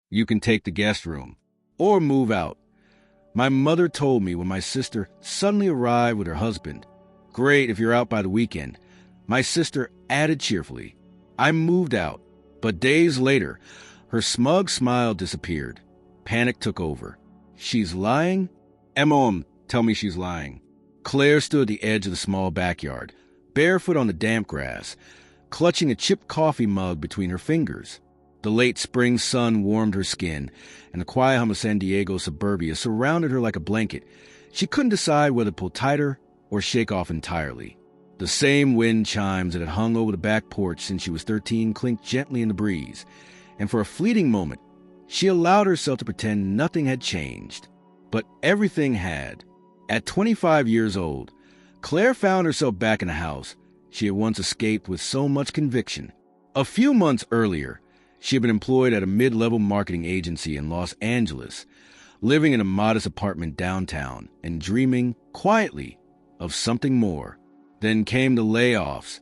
You can take the guest room. Or move out. My mother told me when my sister suddenly arrived with her husband. Great if you're out by the weekend. My sister added cheerfully. I moved out, but days later, her smug smile disappeared. Panic took over. She's lying? Emma, tell me she's lying. Claire stood at the edge of the small backyard, barefoot on the damp grass, clutching a chipped coffee mug between her fingers. The late spring sun warmed her skin, and the quiet hum of San Diego suburbia surrounded her like a blanket. She couldn't decide whether to pull tighter or shake off entirely. The same wind chimes that had hung over the back porch since she was 13 clinked gently in the breeze, and for a fleeting moment, she allowed herself to pretend nothing had changed. But everything had. At 25 years old, Claire found herself back in a house she had once escaped with so much conviction. A few months earlier, she had been employed at a mid-level marketing agency in Los Angeles, living in a modest apartment downtown and dreaming, quietly, of something more. Then came the layoffs.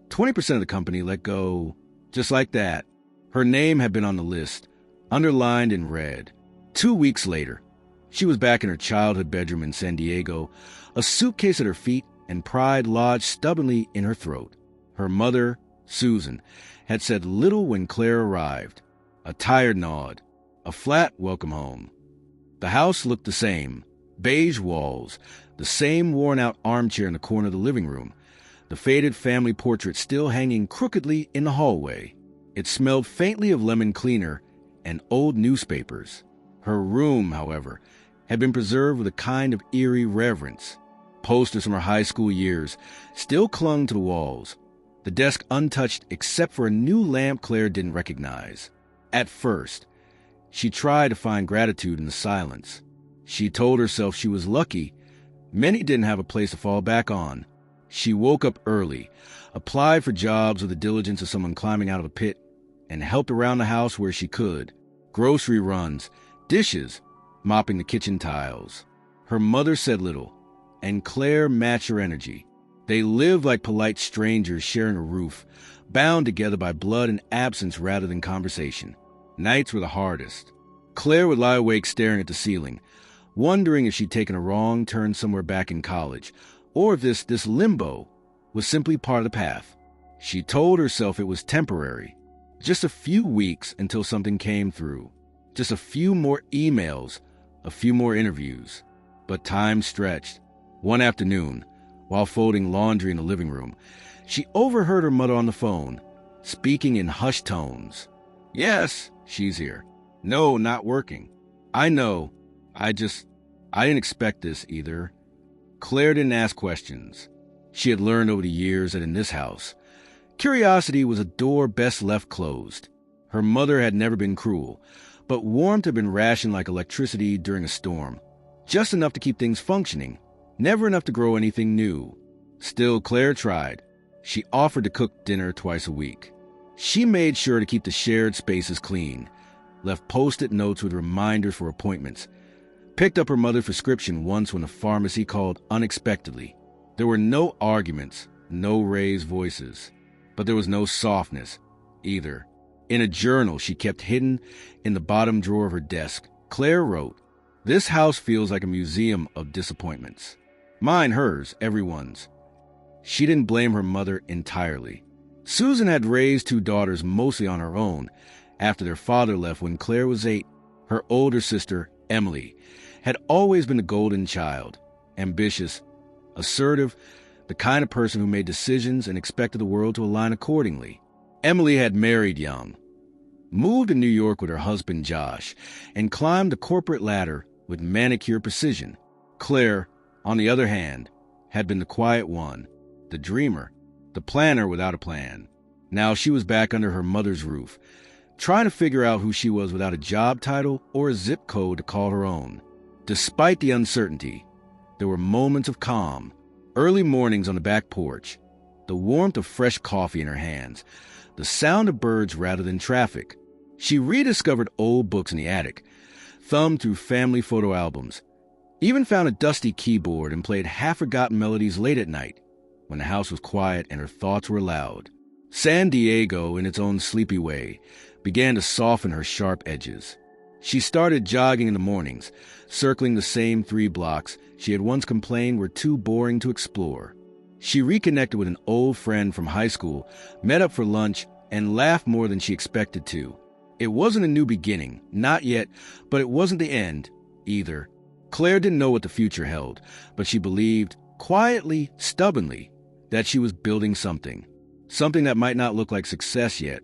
20% of the company let go, just like that. Her name had been on the list, underlined in red. 2 weeks later, she was back in her childhood bedroom in San Diego, a suitcase at her feet and pride lodged stubbornly in her throat. Her mother, Susan, had said little when Claire arrived. A tired nod, a flat welcome home. The house looked the same, beige walls, the same worn-out armchair in the corner of the living room, the faded family portrait still hanging crookedly in the hallway. It smelled faintly of lemon cleaner and old newspapers. Her room, however, had been preserved with a kind of eerie reverence. Posters from her high school years still clung to the walls, the desk untouched except for a new lamp Claire didn't recognize. At first, she tried to find gratitude in the silence. She told herself she was lucky. Many didn't have a place to fall back on. She woke up early, applied for jobs with the diligence of someone climbing out of a pit, and helped around the house where she could. Grocery runs, dishes, mopping the kitchen tiles. Her mother said little, and Claire matched her energy. They lived like polite strangers sharing a roof, bound together by blood and absence rather than conversation. Nights were the hardest. Claire would lie awake staring at the ceiling, wondering if she'd taken a wrong turn somewhere back in college, or if this limbo was simply part of the path. She told herself it was temporary. Just a few weeks until something came through. Just a few more emails, a few more interviews. But time stretched. One afternoon, while folding laundry in the living room, she overheard her mother on the phone, speaking in hushed tones. Yes, she's here. No, not working. I know. I didn't expect this either. Claire didn't ask questions. She had learned over the years that in this house, curiosity was a door best left closed. Her mother had never been cruel, but warmth had been rationed like electricity during a storm. Just enough to keep things functioning, never enough to grow anything new. Still, Claire tried. She offered to cook dinner twice a week. She made sure to keep the shared spaces clean, left post-it notes with reminders for appointments, picked up her mother's prescription once when the pharmacy called unexpectedly. There were no arguments, no raised voices, but there was no softness either. In a journal she kept hidden in the bottom drawer of her desk, Claire wrote, "This house feels like a museum of disappointments. Mine, hers, everyone's." She didn't blame her mother entirely. Susan had raised 2 daughters mostly on her own after their father left when Claire was 8. Her older sister, Emily, had always been the golden child, ambitious, assertive, the kind of person who made decisions and expected the world to align accordingly. Emily had married young, moved to New York with her husband Josh, and climbed the corporate ladder with manicure precision. Claire, on the other hand, had been the quiet one, the dreamer, the planner without a plan. Now she was back under her mother's roof, trying to figure out who she was without a job title or a zip code to call her own. Despite the uncertainty, there were moments of calm, early mornings on the back porch, the warmth of fresh coffee in her hands, the sound of birds rather than traffic. She rediscovered old books in the attic, thumbed through family photo albums, even found a dusty keyboard and played half-forgotten melodies late at night when the house was quiet and her thoughts were loud. San Diego, in its own sleepy way, began to soften her sharp edges. She started jogging in the mornings, circling the same 3 blocks she had once complained were too boring to explore. She reconnected with an old friend from high school, met up for lunch, and laughed more than she expected to. It wasn't a new beginning, not yet, but it wasn't the end, either. Claire didn't know what the future held, but she believed, quietly, stubbornly, that she was building something. Something that might not look like success yet,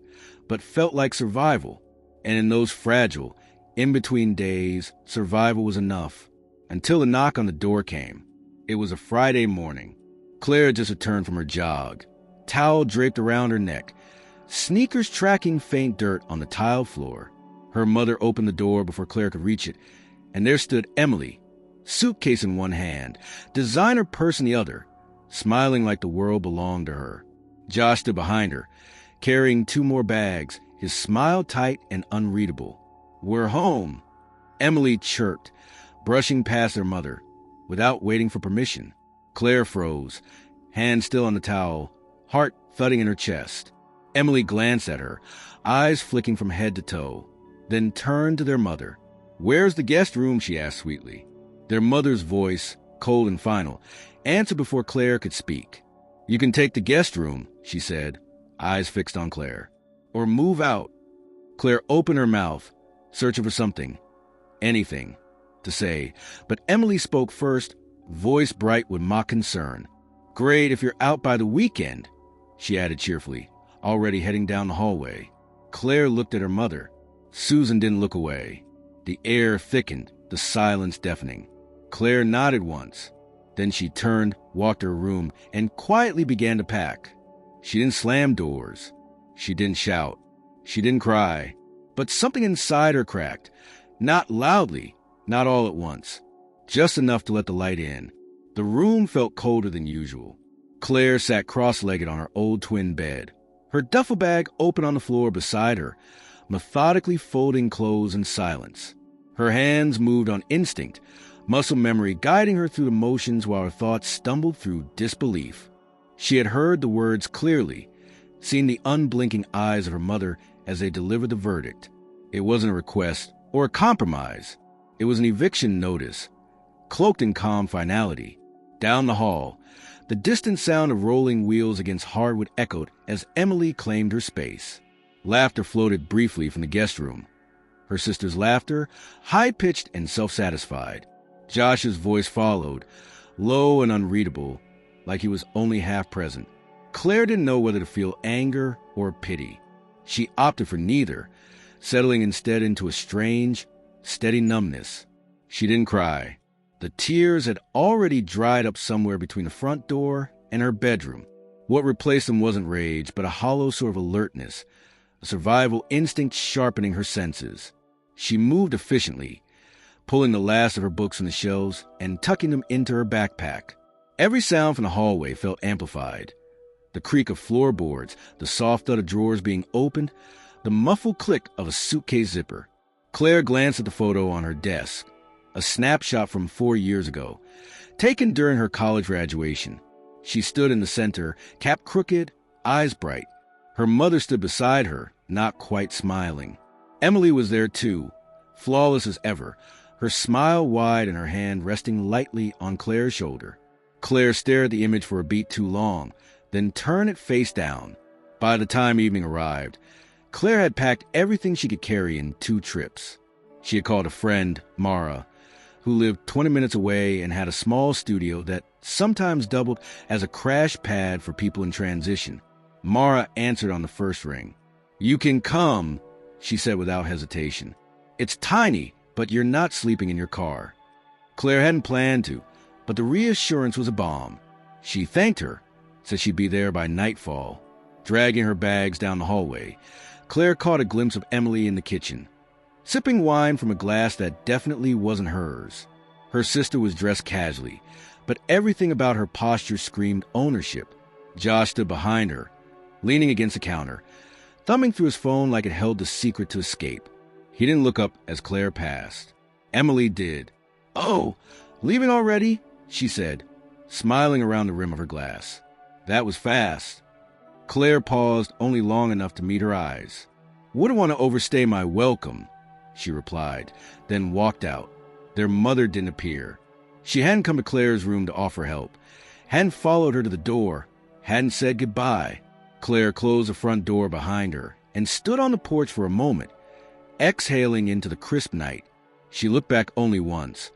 but felt like survival. And in those fragile, in-between days, survival was enough. Until a knock on the door came. It was a Friday morning. Claire had just returned from her jog, towel draped around her neck, sneakers tracking faint dirt on the tiled floor. Her mother opened the door before Claire could reach it, and there stood Emily, suitcase in one hand, designer purse in the other, smiling like the world belonged to her. Josh stood behind her, carrying 2 more bags, his smile tight and unreadable. "We're home," Emily chirped, brushing past her mother, without waiting for permission. Claire froze, hand still on the towel, heart thudding in her chest. Emily glanced at her, eyes flicking from head to toe, then turned to their mother. "Where's the guest room?" she asked sweetly. Their mother's voice, cold and final, answered before Claire could speak. "You can take the guest room," she said, eyes fixed on Claire. "Or move out." Claire opened her mouth, searching for something, anything, to say, but Emily spoke first, voice bright with mock concern. "Great if you're out by the weekend," she added cheerfully, already heading down the hallway. Claire looked at her mother. Susan didn't look away. The air thickened, the silence deafening. Claire nodded once. Then she turned, walked to her room, and quietly began to pack. She didn't slam doors. She didn't shout. She didn't cry. But something inside her cracked. Not loudly, not all at once. Just enough to let the light in. The room felt colder than usual. Claire sat cross-legged on her old twin bed, her duffel bag open on the floor beside her, methodically folding clothes in silence. Her hands moved on instinct, muscle memory guiding her through the motions while her thoughts stumbled through disbelief. She had heard the words clearly, seen the unblinking eyes of her mother as they delivered the verdict. It wasn't a request or a compromise. It was an eviction notice, cloaked in calm finality. Down the hall, the distant sound of rolling wheels against hardwood echoed as Emily claimed her space. Laughter floated briefly from the guest room. Her sister's laughter, high-pitched and self-satisfied. Josh's voice followed, low and unreadable, like he was only half present. Claire didn't know whether to feel anger or pity. She opted for neither, settling instead into a strange, steady numbness. She didn't cry. The tears had already dried up somewhere between the front door and her bedroom. What replaced them wasn't rage, but a hollow sort of alertness, a survival instinct sharpening her senses. She moved efficiently, pulling the last of her books from the shelves and tucking them into her backpack. Every sound from the hallway felt amplified. The creak of floorboards, the soft thud of drawers being opened, the muffled click of a suitcase zipper. Claire glanced at the photo on her desk, a snapshot from 4 years ago, taken during her college graduation. She stood in the center, cap crooked, eyes bright. Her mother stood beside her, not quite smiling. Emily was there too, flawless as ever, her smile wide and her hand resting lightly on Claire's shoulder. Claire stared at the image for a beat too long, then turned it face down. By the time evening arrived, Claire had packed everything she could carry in 2 trips. She had called a friend, Mara, who lived 20 minutes away and had a small studio that sometimes doubled as a crash pad for people in transition. Mara answered on the first ring. "You can come," she said without hesitation. "It's tiny, but you're not sleeping in your car." Claire hadn't planned to, but the reassurance was a balm. She thanked her, said she'd be there by nightfall. Dragging her bags down the hallway, Claire caught a glimpse of Emily in the kitchen, sipping wine from a glass that definitely wasn't hers. Her sister was dressed casually, but everything about her posture screamed ownership. Josh stood behind her, leaning against the counter, thumbing through his phone like it held the secret to escape. He didn't look up as Claire passed. Emily did. "Oh, leaving already?" she said, smiling around the rim of her glass. "That was fast." Claire paused only long enough to meet her eyes. "Wouldn't want to overstay my welcome," she replied, then walked out. Their mother didn't appear. She hadn't come to Claire's room to offer help, hadn't followed her to the door, hadn't said goodbye. Claire closed the front door behind her and stood on the porch for a moment, exhaling into the crisp night. She looked back only once,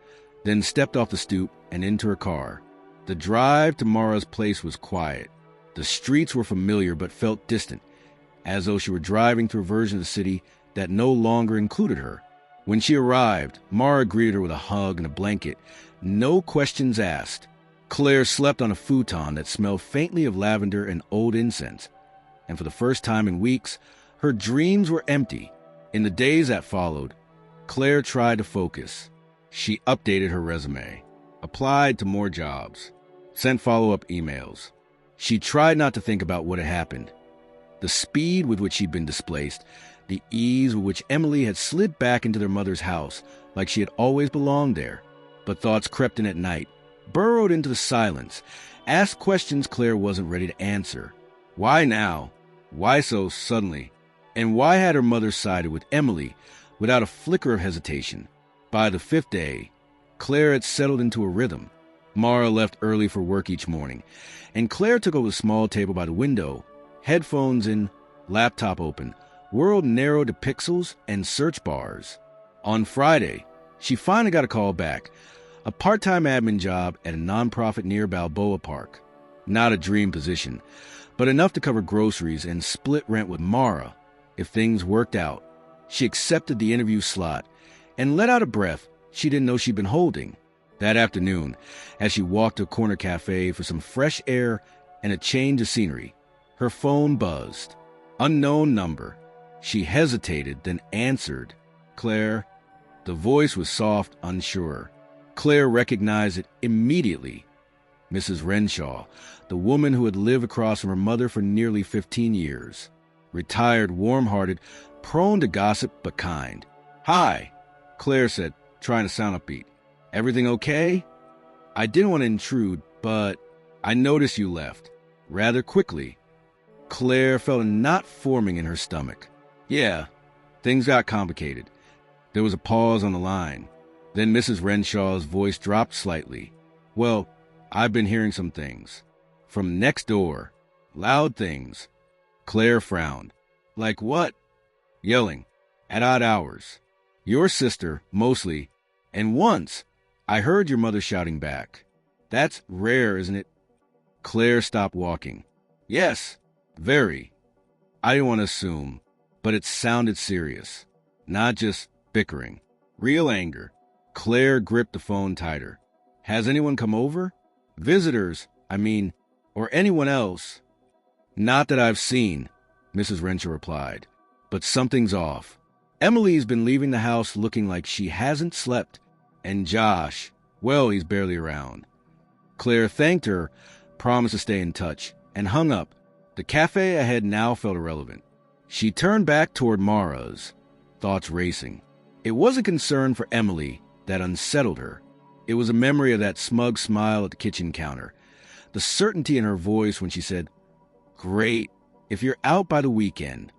then stepped off the stoop and into her car. The drive to Mara's place was quiet. The streets were familiar but felt distant, as though she were driving through a version of the city that no longer included her. When she arrived, Mara greeted her with a hug and a blanket, no questions asked. Claire slept on a futon that smelled faintly of lavender and old incense, and for the first time in weeks, her dreams were empty. In the days that followed, Claire tried to focus. She updated her resume, applied to more jobs, sent follow-up emails. She tried not to think about what had happened. The speed with which she'd been displaced, the ease with which Emily had slid back into their mother's house like she had always belonged there. But thoughts crept in at night, burrowed into the silence, asked questions Claire wasn't ready to answer. Why now? Why so suddenly? And why had her mother sided with Emily without a flicker of hesitation? By the fifth day, Claire had settled into a rhythm. Mara left early for work each morning, and Claire took over the small table by the window, headphones in, laptop open, world narrowed to pixels and search bars. On Friday, she finally got a call back, a part-time admin job at a nonprofit near Balboa Park. Not a dream position, but enough to cover groceries and split rent with Mara. If things worked out, she accepted the interview slot and let out a breath she didn't know she'd been holding. That afternoon, as she walked to a corner cafe for some fresh air and a change of scenery, her phone buzzed. Unknown number. She hesitated, then answered. Claire. The voice was soft, unsure. Claire recognized it immediately. Mrs. Renshaw, the woman who had lived across from her mother for nearly 15 years. Retired, warm-hearted, prone to gossip, but kind. Hi, Claire said, trying to sound upbeat. Everything okay? I didn't want to intrude, but I noticed you left. Rather quickly. Claire felt a knot forming in her stomach. Yeah, things got complicated. There was a pause on the line. Then Mrs. Renshaw's voice dropped slightly. Well, I've been hearing some things. From next door. Loud things. Claire frowned. Like what? Yelling. At odd hours. Your sister, mostly. And once, I heard your mother shouting back. That's rare, isn't it? Claire stopped walking. Yes, very. I didn't want to assume, but it sounded serious. Not just bickering. Real anger. Claire gripped the phone tighter. Has anyone come over? Visitors, I mean, or anyone else? Not that I've seen, Mrs. Renshaw replied. But something's off. Emily's been leaving the house looking like she hasn't slept. And Josh, well, he's barely around. Claire thanked her, promised to stay in touch, and hung up. The cafe ahead now felt irrelevant. She turned back toward Mara's, thoughts racing. It wasn't concern for Emily that unsettled her. It was a memory of that smug smile at the kitchen counter, the certainty in her voice when she said, Great, if you're out by the weekend.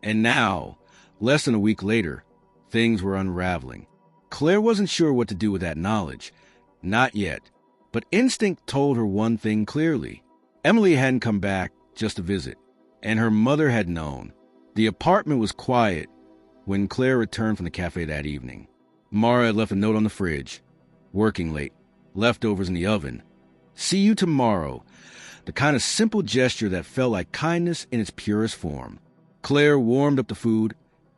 And now, less than a week later, things were unraveling. Claire wasn't sure what to do with that knowledge. Not yet. But instinct told her one thing clearly. Emily hadn't come back just to visit, and her mother had known. The apartment was quiet when Claire returned from the cafe that evening. Mara had left a note on the fridge. Working late. Leftovers in the oven. See you tomorrow. The kind of simple gesture that felt like kindness in its purest form. Claire warmed up the food,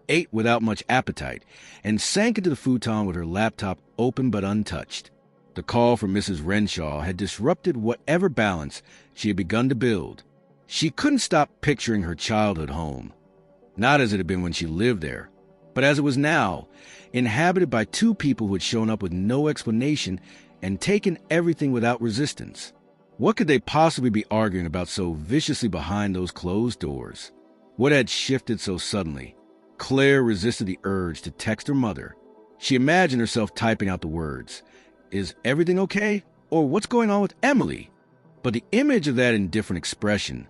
ate without much appetite, and sank into the futon with her laptop open but untouched. The call from Mrs. Renshaw had disrupted whatever balance she had begun to build. She couldn't stop picturing her childhood home. Not as it had been when she lived there, but as it was now, inhabited by two people who had shown up with no explanation and taken everything without resistance. What could they possibly be arguing about so viciously behind those closed doors? What had shifted so suddenly? Claire resisted the urge to text her mother. She imagined herself typing out the words, Is everything okay? Or what's going on with Emily? But the image of that indifferent expression,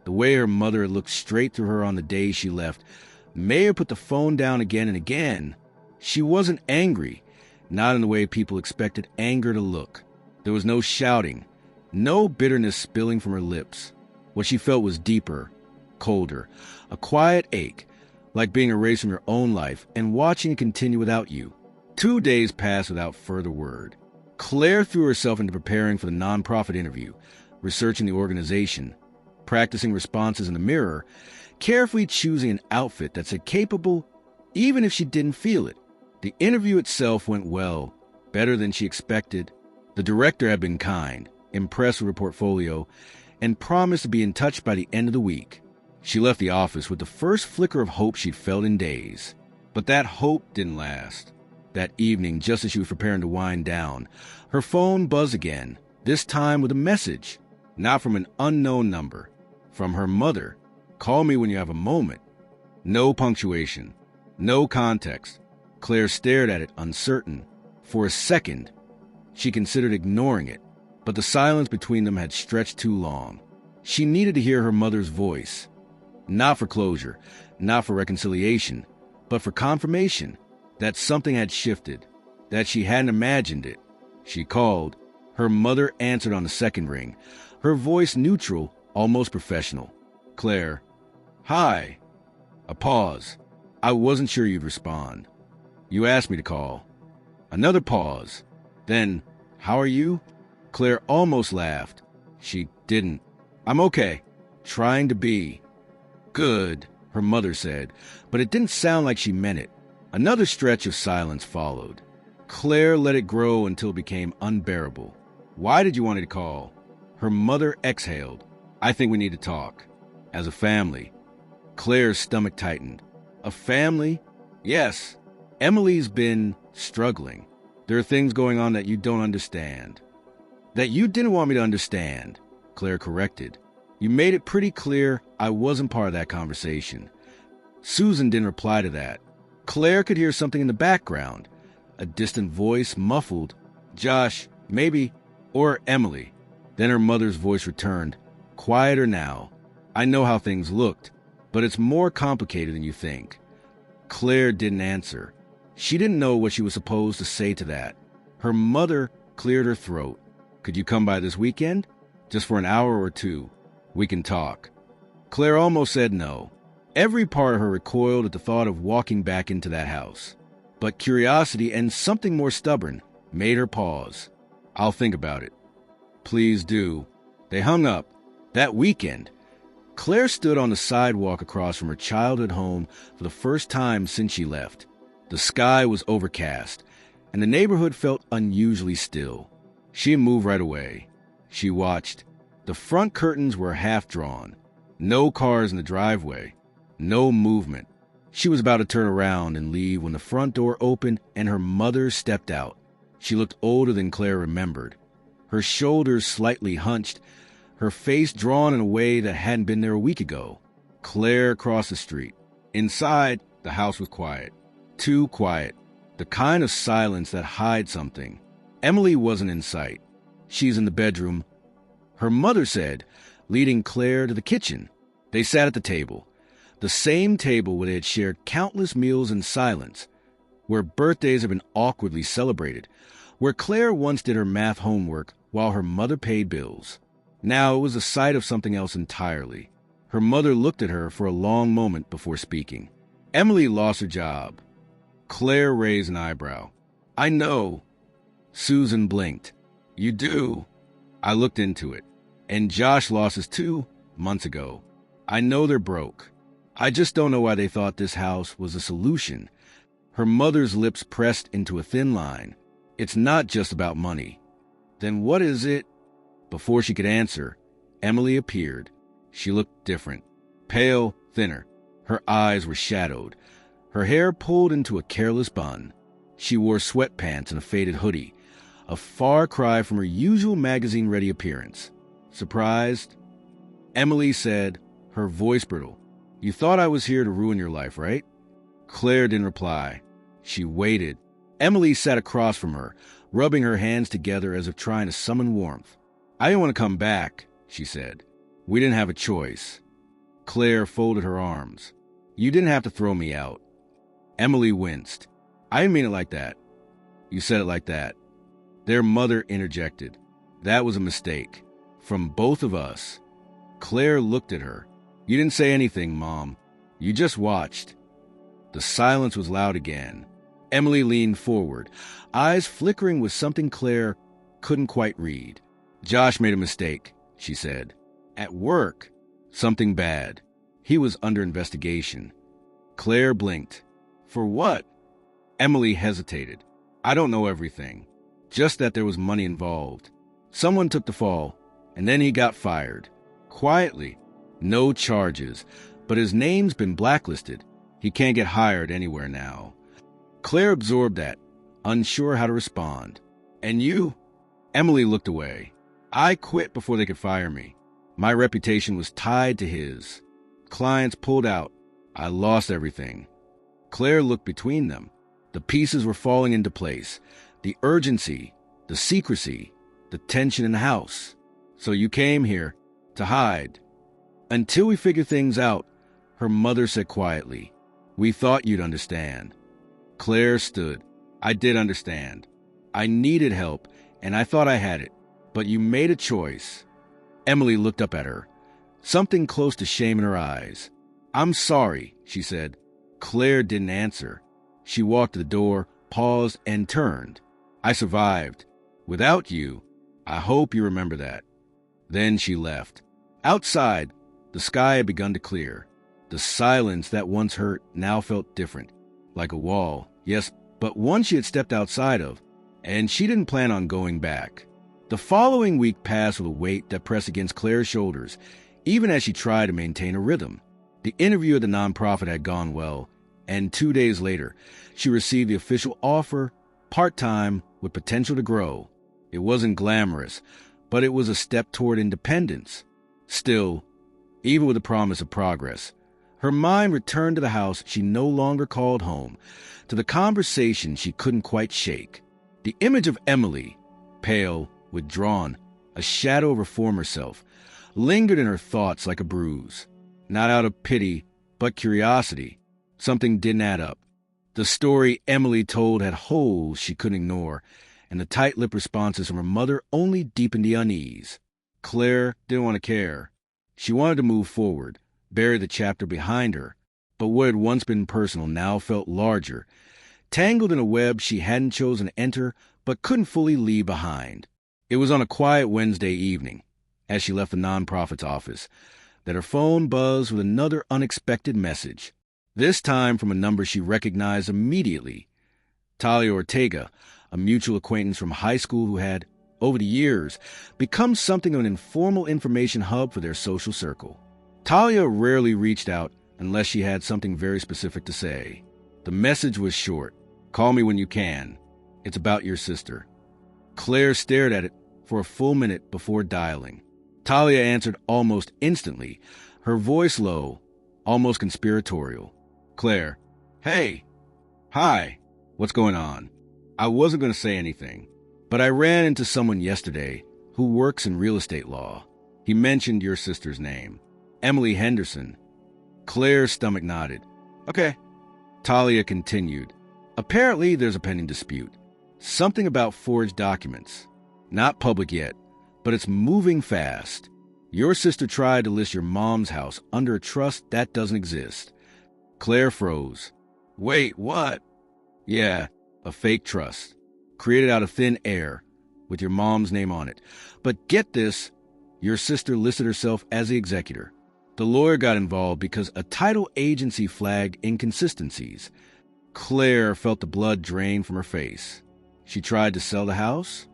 the way her mother looked straight through her on the day she left, made her put the phone down again and again. She wasn't angry, not in the way people expected anger to look. There was no shouting, no bitterness spilling from her lips. What she felt was deeper, colder, a quiet ache, like being erased from your own life and watching it continue without you. 2 days passed without further word. Claire threw herself into preparing for the nonprofit interview, researching the organization, practicing responses in the mirror, carefully choosing an outfit that said capable, even if she didn't feel it. The interview itself went well, better than she expected. The director had been kind, impressed with her portfolio, and promised to be in touch by the end of the week. She left the office with the first flicker of hope she'd felt in days. But that hope didn't last. That evening, just as she was preparing to wind down, her phone buzzed again, this time with a message, not from an unknown number, from her mother. "Call me when you have a moment." No punctuation, no context. Claire stared at it, uncertain. For a second, she considered ignoring it, but the silence between them had stretched too long. She needed to hear her mother's voice, not for closure, not for reconciliation, but for confirmation that something had shifted, that she hadn't imagined it. She called. Her mother answered on the second ring, her voice neutral, almost professional. "Claire." "Hi." A pause. "I wasn't sure you'd respond. You asked me to call." Another pause. Then, "How are you?" Claire almost laughed. She didn't. "I'm okay. Trying to be." "Good," her mother said, but it didn't sound like she meant it. Another stretch of silence followed. Claire let it grow until it became unbearable. "Why did you want me to call?" Her mother exhaled. "I think we need to talk. As a family." Claire's stomach tightened. "A family?" "Yes. Emily's been struggling. There are things going on that you don't understand." "That you didn't want me to understand," Claire corrected. "You made it pretty clear I wasn't part of that conversation." Susan didn't reply to that. Claire could hear something in the background, a distant voice, muffled. "Josh, maybe," or "Emily." Then her mother's voice returned, quieter now. "I know how things looked, but it's more complicated than you think." Claire didn't answer. She didn't know what she was supposed to say to that. Her mother cleared her throat. "Could you come by this weekend? Just for an hour or two. We can talk." Claire almost said no. Every part of her recoiled at the thought of walking back into that house. But curiosity and something more stubborn made her pause. "I'll think about it." "Please do." They hung up. That weekend, Claire stood on the sidewalk across from her childhood home for the first time since she left. The sky was overcast, and the neighborhood felt unusually still. She didn't move right away. She watched. The front curtains were half drawn. No cars in the driveway. No movement. She was about to turn around and leave when the front door opened and her mother stepped out. She looked older than Claire remembered. Her shoulders slightly hunched, her face drawn in a way that hadn't been there a week ago. Claire crossed the street. Inside, the house was quiet. Too quiet. The kind of silence that hides something. Emily wasn't in sight. "She's in the bedroom," her mother said, leading Claire to the kitchen. They sat at the table. The same table where they had shared countless meals in silence, where birthdays had been awkwardly celebrated, where Claire once did her math homework while her mother paid bills. Now it was the sight of something else entirely. Her mother looked at her for a long moment before speaking. "Emily lost her job." Claire raised an eyebrow. "I know." Susan blinked. "You do?" "I looked into it. And Josh lost his 2 months ago. I know they're broke. I just don't know why they thought this house was a solution." Her mother's lips pressed into a thin line. "It's not just about money." "Then what is it?" Before she could answer, Emily appeared. She looked different. Pale, thinner. Her eyes were shadowed. Her hair pulled into a careless bun. She wore sweatpants and a faded hoodie, a far cry from her usual magazine-ready appearance. "Surprised?" Emily said, her voice brittle. "You thought I was here to ruin your life, right?" Claire didn't reply. She waited. Emily sat across from her, rubbing her hands together as if trying to summon warmth. "I didn't want to come back," she said. "We didn't have a choice." Claire folded her arms. "You didn't have to throw me out." Emily winced. I didn't mean it like that. You said it like that. Their mother interjected. That was a mistake. From both of us. Claire looked at her. You didn't say anything, Mom. You just watched. The silence was loud again. Emily leaned forward, eyes flickering with something Claire couldn't quite read. Josh made a mistake, she said. At work. Something bad. He was under investigation. Claire blinked. For what? Emily hesitated. I don't know everything. Just that there was money involved. Someone took the fall, and then he got fired. Quietly. No charges, but his name's been blacklisted. He can't get hired anywhere now. Claire absorbed that, unsure how to respond. And you? Emily looked away. I quit before they could fire me. My reputation was tied to his. Clients pulled out. I lost everything. Claire looked between them. The pieces were falling into place. The urgency, the secrecy, the tension in the house. So you came here to hide. Until we figure things out, her mother said quietly. We thought you'd understand. Claire stood. I did understand. I needed help, and I thought I had it. But you made a choice. Emily looked up at her, something close to shame in her eyes. I'm sorry, she said. Claire didn't answer. She walked to the door, paused, and turned. I survived. Without you, I hope you remember that. Then she left. Outside, the sky had begun to clear. The silence that once hurt now felt different, like a wall, yes, but one she had stepped outside of, and she didn't plan on going back. The following week passed with a weight that pressed against Claire's shoulders, even as she tried to maintain a rhythm. The interview at the nonprofit had gone well, and 2 days later, she received the official offer, part-time, with potential to grow. It wasn't glamorous, but it was a step toward independence. Still, even with the promise of progress, her mind returned to the house she no longer called home, to the conversation she couldn't quite shake. The image of Emily, pale, withdrawn, a shadow of her former self, lingered in her thoughts like a bruise. Not out of pity, but curiosity. Something didn't add up. The story Emily told had holes she couldn't ignore, and the tight-lipped responses from her mother only deepened the unease. Claire didn't want to care. She wanted to move forward, bury the chapter behind her, but what had once been personal now felt larger, tangled in a web she hadn't chosen to enter but couldn't fully leave behind. It was on a quiet Wednesday evening, as she left the nonprofit's office, that her phone buzzed with another unexpected message, this time from a number she recognized immediately. Talia Ortega, a mutual acquaintance from high school who had, over the years, become something of an informal information hub for their social circle. Talia rarely reached out unless she had something very specific to say. The message was short. Call me when you can. It's about your sister. Claire stared at it for a full minute before dialing. Talia answered almost instantly, her voice low, almost conspiratorial. Claire, hey, hi, what's going on? I wasn't going to say anything, but I ran into someone yesterday who works in real estate law. He mentioned your sister's name, Emily Henderson. Claire's stomach nodded. Okay. Talia continued. Apparently there's a pending dispute. Something about forged documents. Not public yet, but it's moving fast. Your sister tried to list your mom's house under a trust that doesn't exist. Claire froze. Wait, what? Yeah, a fake trust. Created out of thin air, with your mom's name on it. But get this, your sister listed herself as the executor. The lawyer got involved because a title agency flagged inconsistencies. Claire felt the blood drain from her face. She tried to sell the house?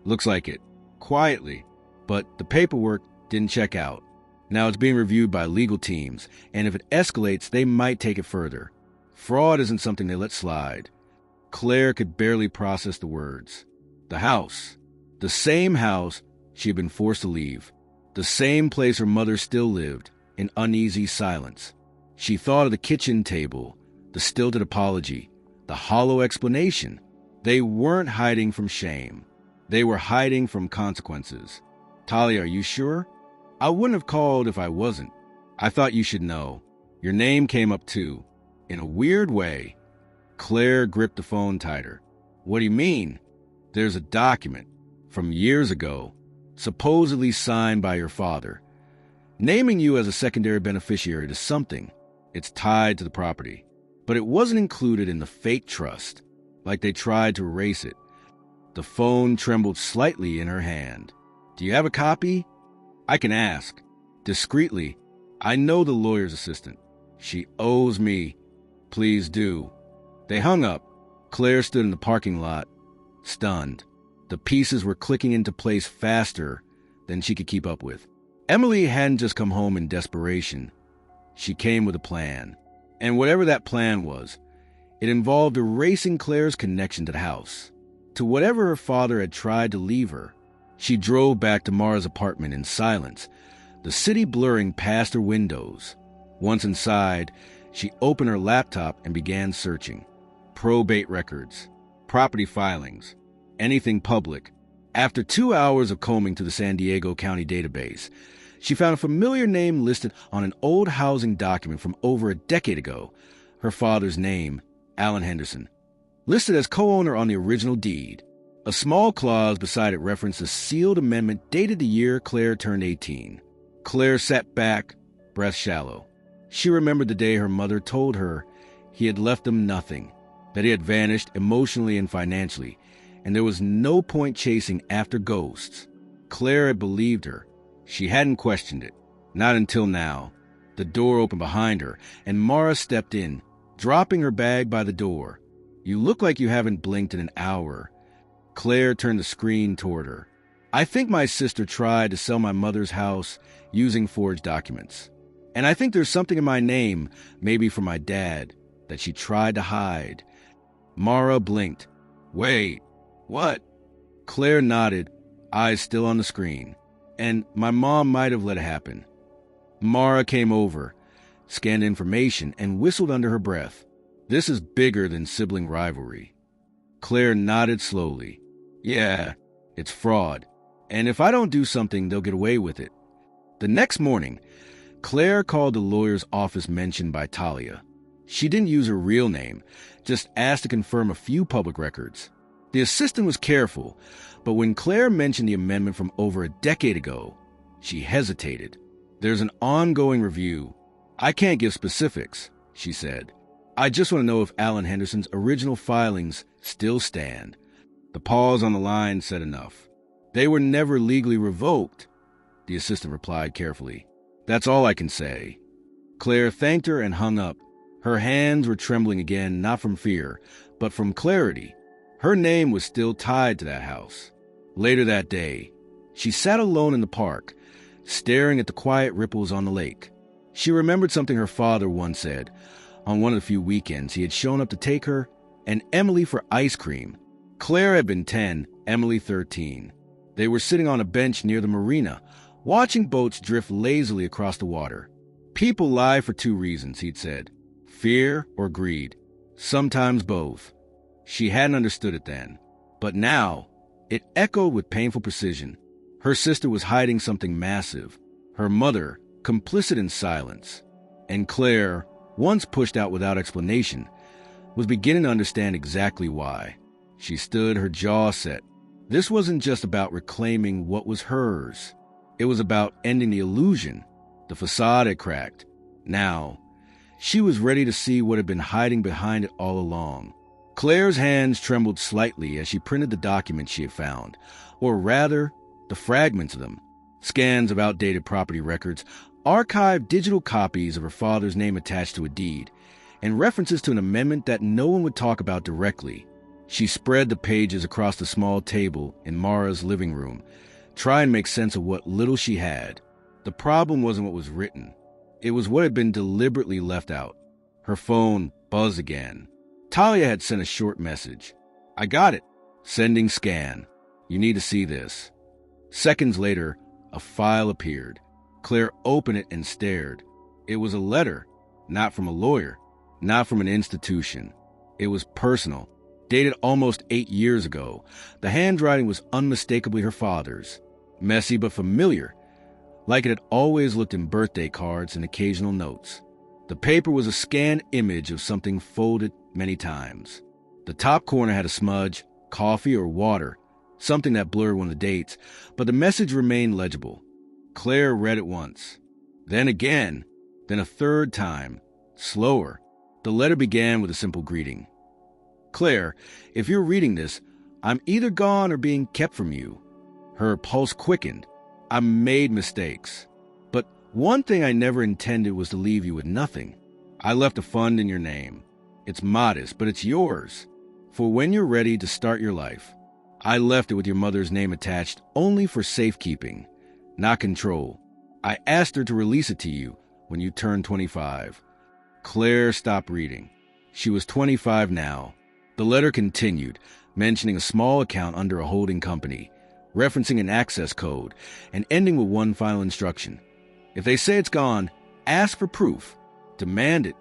Looks like it. Quietly. But the paperwork didn't check out. Now it's being reviewed by legal teams, and if it escalates, they might take it further. Fraud isn't something they let slide. Claire could barely process the words. The house. The same house she had been forced to leave. The same place her mother still lived, in uneasy silence. She thought of the kitchen table, the stilted apology, the hollow explanation. They weren't hiding from shame. They were hiding from consequences. Talia, are you sure? I wouldn't have called if I wasn't. I thought you should know. Your name came up too. In a weird way. Claire gripped the phone tighter. What do you mean? There's a document from years ago, supposedly signed by your father, naming you as a secondary beneficiary to something. It's tied to the property, but it wasn't included in the fake trust, like they tried to erase it. The phone trembled slightly in her hand. Do you have a copy? I can ask. Discreetly, I know the lawyer's assistant. She owes me. Please do. They hung up. Claire stood in the parking lot, stunned. The pieces were clicking into place faster than she could keep up with. Emily hadn't just come home in desperation. She came with a plan. And whatever that plan was, it involved erasing Claire's connection to the house, to whatever her father had tried to leave her. She drove back to Mara's apartment in silence, the city blurring past her windows. Once inside, she opened her laptop and began searching. Probate records, property filings, anything public. After 2 hours of combing through the San Diego County database, she found a familiar name listed on an old housing document from over a decade ago. Her father's name, Alan Henderson, listed as co-owner on the original deed. A small clause beside it referenced a sealed amendment dated the year Claire turned 18. Claire sat back, breath shallow. She remembered the day her mother told her he had left them nothing, that he had vanished emotionally and financially, and there was no point chasing after ghosts. Claire had believed her. She hadn't questioned it. Not until now. The door opened behind her, and Mara stepped in, dropping her bag by the door. You look like you haven't blinked in an hour. Claire turned the screen toward her. I think my sister tried to sell my mother's house using forged documents. And I think there's something in my name, maybe from my dad, that she tried to hide. Mara blinked. Wait, what? Claire nodded, eyes still on the screen. And my mom might have let it happen. Mara came over, scanned information, and whistled under her breath. This is bigger than sibling rivalry. Claire nodded slowly. Yeah, it's fraud. And if I don't do something, they'll get away with it. The next morning, Claire called the lawyer's office mentioned by Talia. She didn't use her real name, just asked to confirm a few public records. The assistant was careful, but when Claire mentioned the amendment from over a decade ago, she hesitated. There's an ongoing review. I can't give specifics, she said. I just want to know if Alan Henderson's original filings still stand. The pause on the line said enough. They were never legally revoked, the assistant replied carefully. That's all I can say. Claire thanked her and hung up. Her hands were trembling again, not from fear, but from clarity. Her name was still tied to that house. Later that day, she sat alone in the park, staring at the quiet ripples on the lake. She remembered something her father once said. On one of the few weekends, he had shown up to take her and Emily for ice cream. Claire had been 10, Emily 13. They were sitting on a bench near the marina, watching boats drift lazily across the water. People lie for 2 reasons, he'd said. Fear or greed. Sometimes both. She hadn't understood it then. But now, it echoed with painful precision. Her sister was hiding something massive. Her mother, complicit in silence. And Claire, once pushed out without explanation, was beginning to understand exactly why. She stood, her jaw set. This wasn't just about reclaiming what was hers. It was about ending the illusion. The facade had cracked. Now, she was ready to see what had been hiding behind it all along. Claire's hands trembled slightly as she printed the documents she had found, or rather, the fragments of them. Scans of outdated property records, archived digital copies of her father's name attached to a deed, and references to an amendment that no one would talk about directly. She spread the pages across the small table in Mara's living room, trying to make sense of what little she had. The problem wasn't what was written. It was what had been deliberately left out. Her phone buzzed again. Talia had sent a short message. I got it. Sending scan. You need to see this. Seconds later, a file appeared. Claire opened it and stared. It was a letter, not from a lawyer, not from an institution. It was personal, dated almost 8 years ago. The handwriting was unmistakably her father's. Messy but familiar, like it had always looked in birthday cards and occasional notes. The paper was a scanned image of something folded many times. The top corner had a smudge, coffee or water, something that blurred one of the dates, but the message remained legible. Claire read it once, then again, then a third time, slower. The letter began with a simple greeting. Claire, if you're reading this, I'm either gone or being kept from you. Her pulse quickened. I made mistakes. But one thing I never intended was to leave you with nothing. I left a fund in your name. It's modest, but it's yours. For when you're ready to start your life. I left it with your mother's name attached only for safekeeping, not control. I asked her to release it to you when you turned 25. Claire stopped reading. She was 25 now. The letter continued, mentioning a small account under a holding company, referencing an access code, and ending with one final instruction. If they say it's gone, ask for proof. Demand it.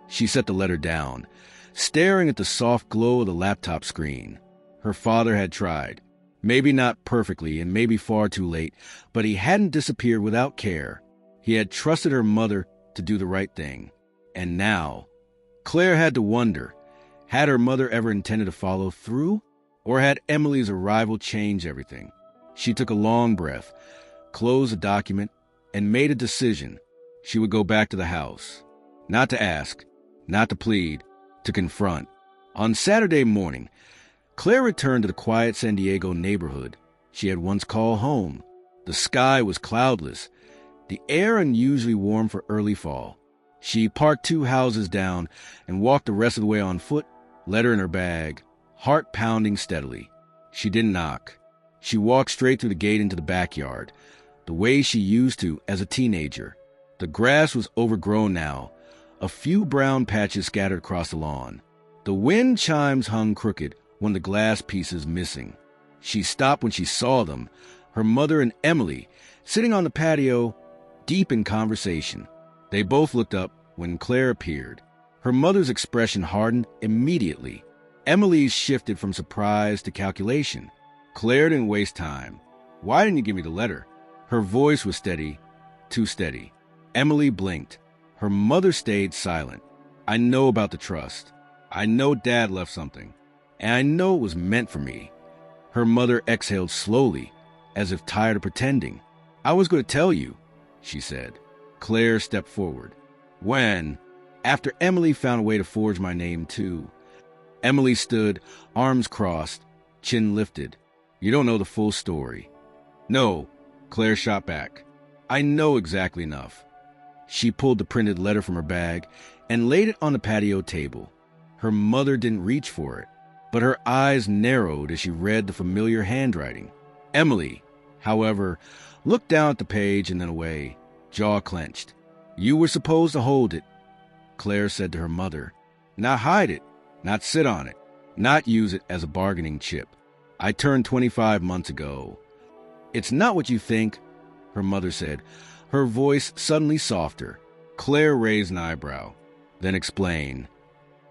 She set the letter down, staring at the soft glow of the laptop screen. Her father had tried. Maybe not perfectly and maybe far too late, but he hadn't disappeared without care. He had trusted her mother to do the right thing. And now, Claire had to wonder, had her mother ever intended to follow through? Or had Emily's arrival changed everything? She took a long breath, closed the document, and made a decision. She would go back to the house. Not to ask, not to plead, to confront. On Saturday morning, Claire returned to the quiet San Diego neighborhood she had once called home. The sky was cloudless, the air unusually warm for early fall. She parked 2 houses down and walked the rest of the way on foot, letter in her bag, heart pounding steadily. She didn't knock. She walked straight through the gate into the backyard, the way she used to as a teenager. The grass was overgrown now, a few brown patches scattered across the lawn. The wind chimes hung crooked, one of the glass pieces missing. She stopped when she saw them, her mother and Emily, sitting on the patio, deep in conversation. They both looked up when Claire appeared. Her mother's expression hardened immediately. Emily's shifted from surprise to calculation. Claire didn't waste time. Why didn't you give me the letter? Her voice was steady, too steady. Emily blinked. Her mother stayed silent. I know about the trust. I know Dad left something. And I know it was meant for me. Her mother exhaled slowly, as if tired of pretending. I was going to tell you, she said. Claire stepped forward. When? After Emily found a way to forge my name, too. Emily stood, arms crossed, chin lifted. You don't know the full story. No, Claire shot back. I know exactly enough. She pulled the printed letter from her bag and laid it on the patio table. Her mother didn't reach for it, but her eyes narrowed as she read the familiar handwriting. Emily, however, looked down at the page and then away, jaw clenched. You were supposed to hold it, Claire said to her mother. Not hide it, not sit on it, not use it as a bargaining chip. I turned 25 months ago. It's not what you think, her mother said, her voice suddenly softer. Claire raised an eyebrow, then explained.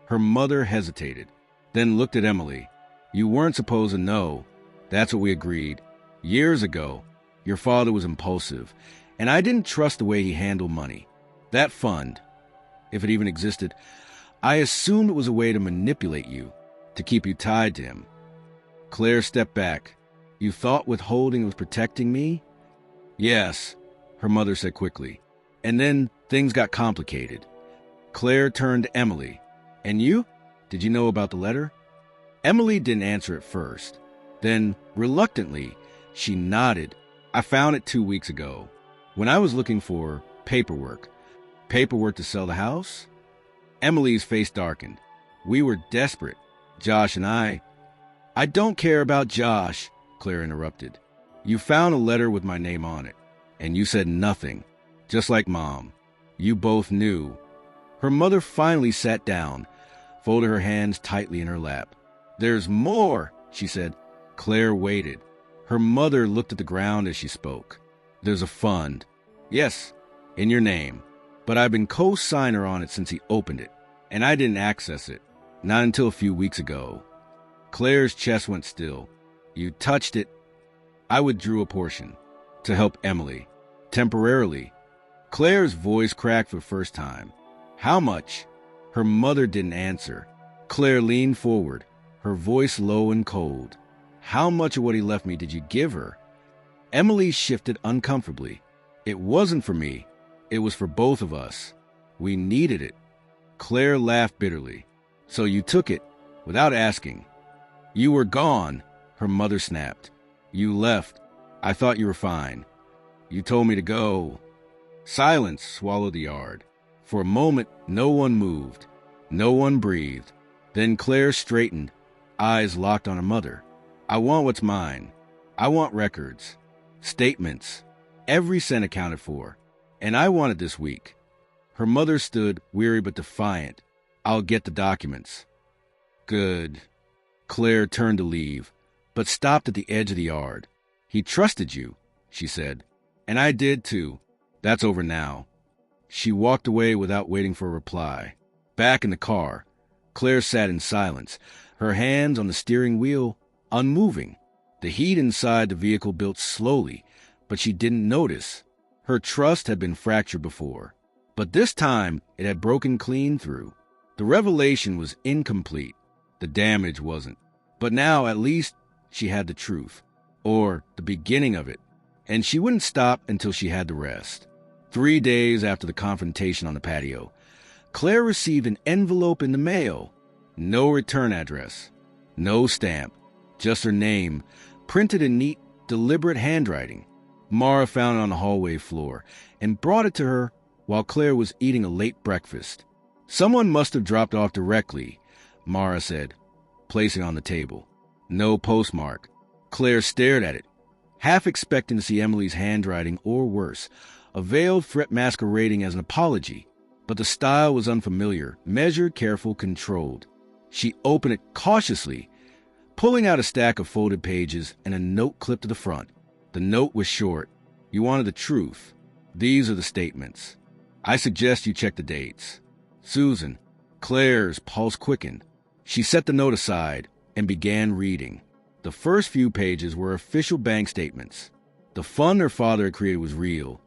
Her mother hesitated, then looked at Emily. You weren't supposed to know. That's what we agreed. Years ago, your father was impulsive, and I didn't trust the way he handled money. That fund, if it even existed, I assumed it was a way to manipulate you, to keep you tied to him. Claire stepped back. You thought withholding was protecting me? Yes, her mother said quickly. And then things got complicated. Claire turned to Emily. And you? Did you know about the letter? Emily didn't answer at first. Then, reluctantly, she nodded. I found it 2 weeks ago, when I was looking for paperwork. Paperwork to sell the house? Emily's face darkened. We were desperate, Josh and I. I don't care about Josh, Claire interrupted. You found a letter with my name on it, and you said nothing, just like Mom. You both knew. Her mother finally sat down, folded her hands tightly in her lap. There's more, she said. Claire waited. Her mother looked at the ground as she spoke. There's a fund. Yes, in your name. But I've been co-signer on it since he opened it, and I didn't access it, not until a few weeks ago. Claire's chest went still. You touched it. I withdrew a portion, to help Emily, temporarily. Claire's voice cracked for the first time. How much? Her mother didn't answer. Claire leaned forward, her voice low and cold. How much of what he left me did you give her? Emily shifted uncomfortably. It wasn't for me. It was for both of us. We needed it. Claire laughed bitterly. So you took it, without asking. You were gone, her mother snapped. You left. I thought you were fine. You told me to go. Silence swallowed the yard. For a moment, no one moved. No one breathed. Then Claire straightened, eyes locked on her mother. I want what's mine. I want records. Statements. Every cent accounted for. And I want it this week. Her mother stood, weary but defiant. I'll get the documents. Good. Claire turned to leave, but stopped at the edge of the yard. He trusted you, she said. And I did too. That's over now. She walked away without waiting for a reply. Back in the car, Claire sat in silence, her hands on the steering wheel, unmoving. The heat inside the vehicle built slowly, but she didn't notice. Her trust had been fractured before, but this time it had broken clean through. The revelation was incomplete. The damage wasn't. But now, at least, she had the truth, or the beginning of it, and she wouldn't stop until she had the rest. 3 days after the confrontation on the patio, Claire received an envelope in the mail. No return address, no stamp, just her name, printed in neat, deliberate handwriting. Mara found it on the hallway floor and brought it to her while Claire was eating a late breakfast. Someone must have dropped off directly, Mara said, placing it on the table. No postmark. Claire stared at it, half expecting to see Emily's handwriting or worse, a veiled threat masquerading as an apology. But the style was unfamiliar, measured, careful, controlled. She opened it cautiously, pulling out a stack of folded pages and a note clipped to the front. The note was short. You wanted the truth. These are the statements. I suggest you check the dates. Susan. Claire's pulse quickened. She set the note aside and began reading. The first few pages were official bank statements. The fund her father had created was real,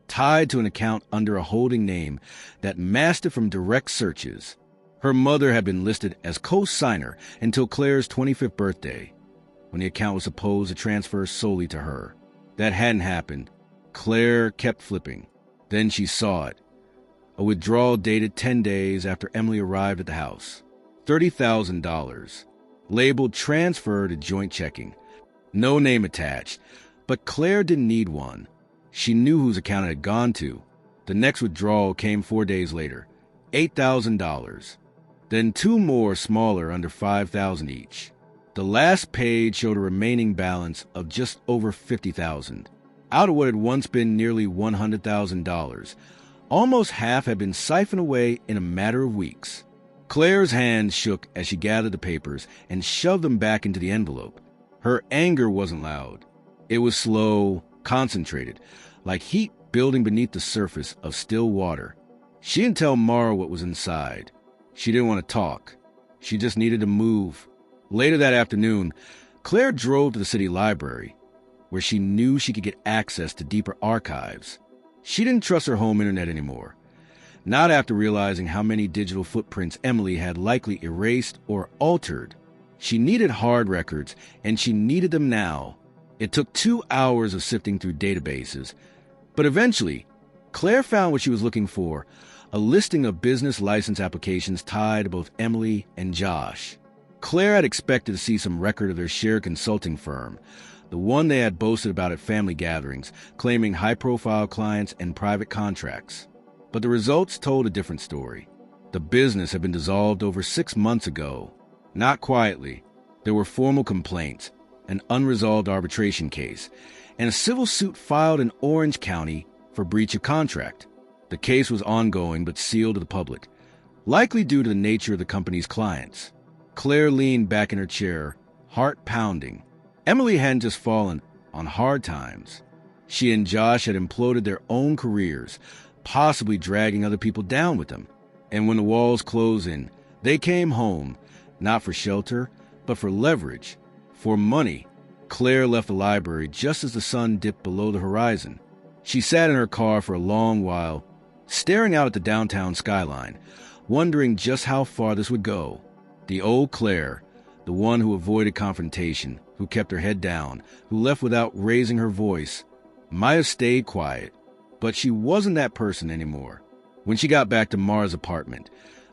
tied to an account under a holding name that masked it from direct searches. Her mother had been listed as co-signer until Claire's 25th birthday, when the account was supposed to transfer solely to her. That hadn't happened. Claire kept flipping. Then she saw it. A withdrawal dated 10 days after Emily arrived at the house. $30,000. Labeled transfer to joint checking. No name attached. But Claire didn't need one. She knew whose account it had gone to. The next withdrawal came 4 days later. $8,000. Then 2 more smaller under $5,000 each. The last page showed a remaining balance of just over $50,000. Out of what had once been nearly $100,000, almost half had been siphoned away in a matter of weeks. Claire's hands shook as she gathered the papers and shoved them back into the envelope. Her anger wasn't loud. It was slow, concentrated, like heat building beneath the surface of still water. She didn't tell Mara what was inside. She didn't want to talk. She just needed to move. Later that afternoon, Claire drove to the city library, where she knew she could get access to deeper archives. She didn't trust her home internet anymore, not after realizing how many digital footprints Emily had likely erased or altered. She needed hard records, and she needed them now. It took 2 hours of sifting through databases, but eventually, Claire found what she was looking for, a listing of business license applications tied to both Emily and Josh. Claire had expected to see some record of their shared consulting firm, the one they had boasted about at family gatherings, claiming high-profile clients and private contracts. But the results told a different story. The business had been dissolved over 6 months ago. Not quietly. There were formal complaints, an unresolved arbitration case, and a civil suit filed in Orange County for breach of contract. The case was ongoing but sealed to the public, likely due to the nature of the company's clients. Claire leaned back in her chair, heart pounding. Emily hadn't just fallen on hard times. She and Josh had imploded their own careers, possibly dragging other people down with them. And when the walls closed in, they came home, not for shelter, but for leverage, for money. Claire left the library just as the sun dipped below the horizon. She sat in her car for a long while, staring out at the downtown skyline, wondering just how far this would go. The old Claire, the one who avoided confrontation, who kept her head down, who left without raising her voice, might have stayed quiet, but she wasn't that person anymore. When she got back to Mara's apartment,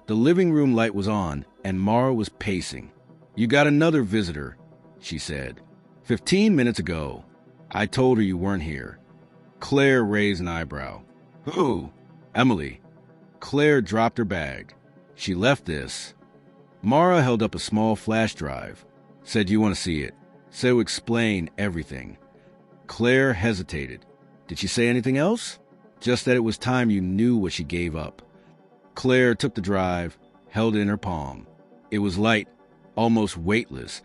the living room light was on, and Mara was pacing. "You got another visitor," she said. 15 minutes ago. I told her you weren't here." Claire raised an eyebrow. "Who?" "Emily." Claire dropped her bag. "She left this." Mara held up a small flash drive. Said, "You want to see it?" Said it would explain everything. Claire hesitated. "Did she say anything else?" "Just that it was time you knew what she gave up." Claire took the drive, held it in her palm. It was light, almost weightless,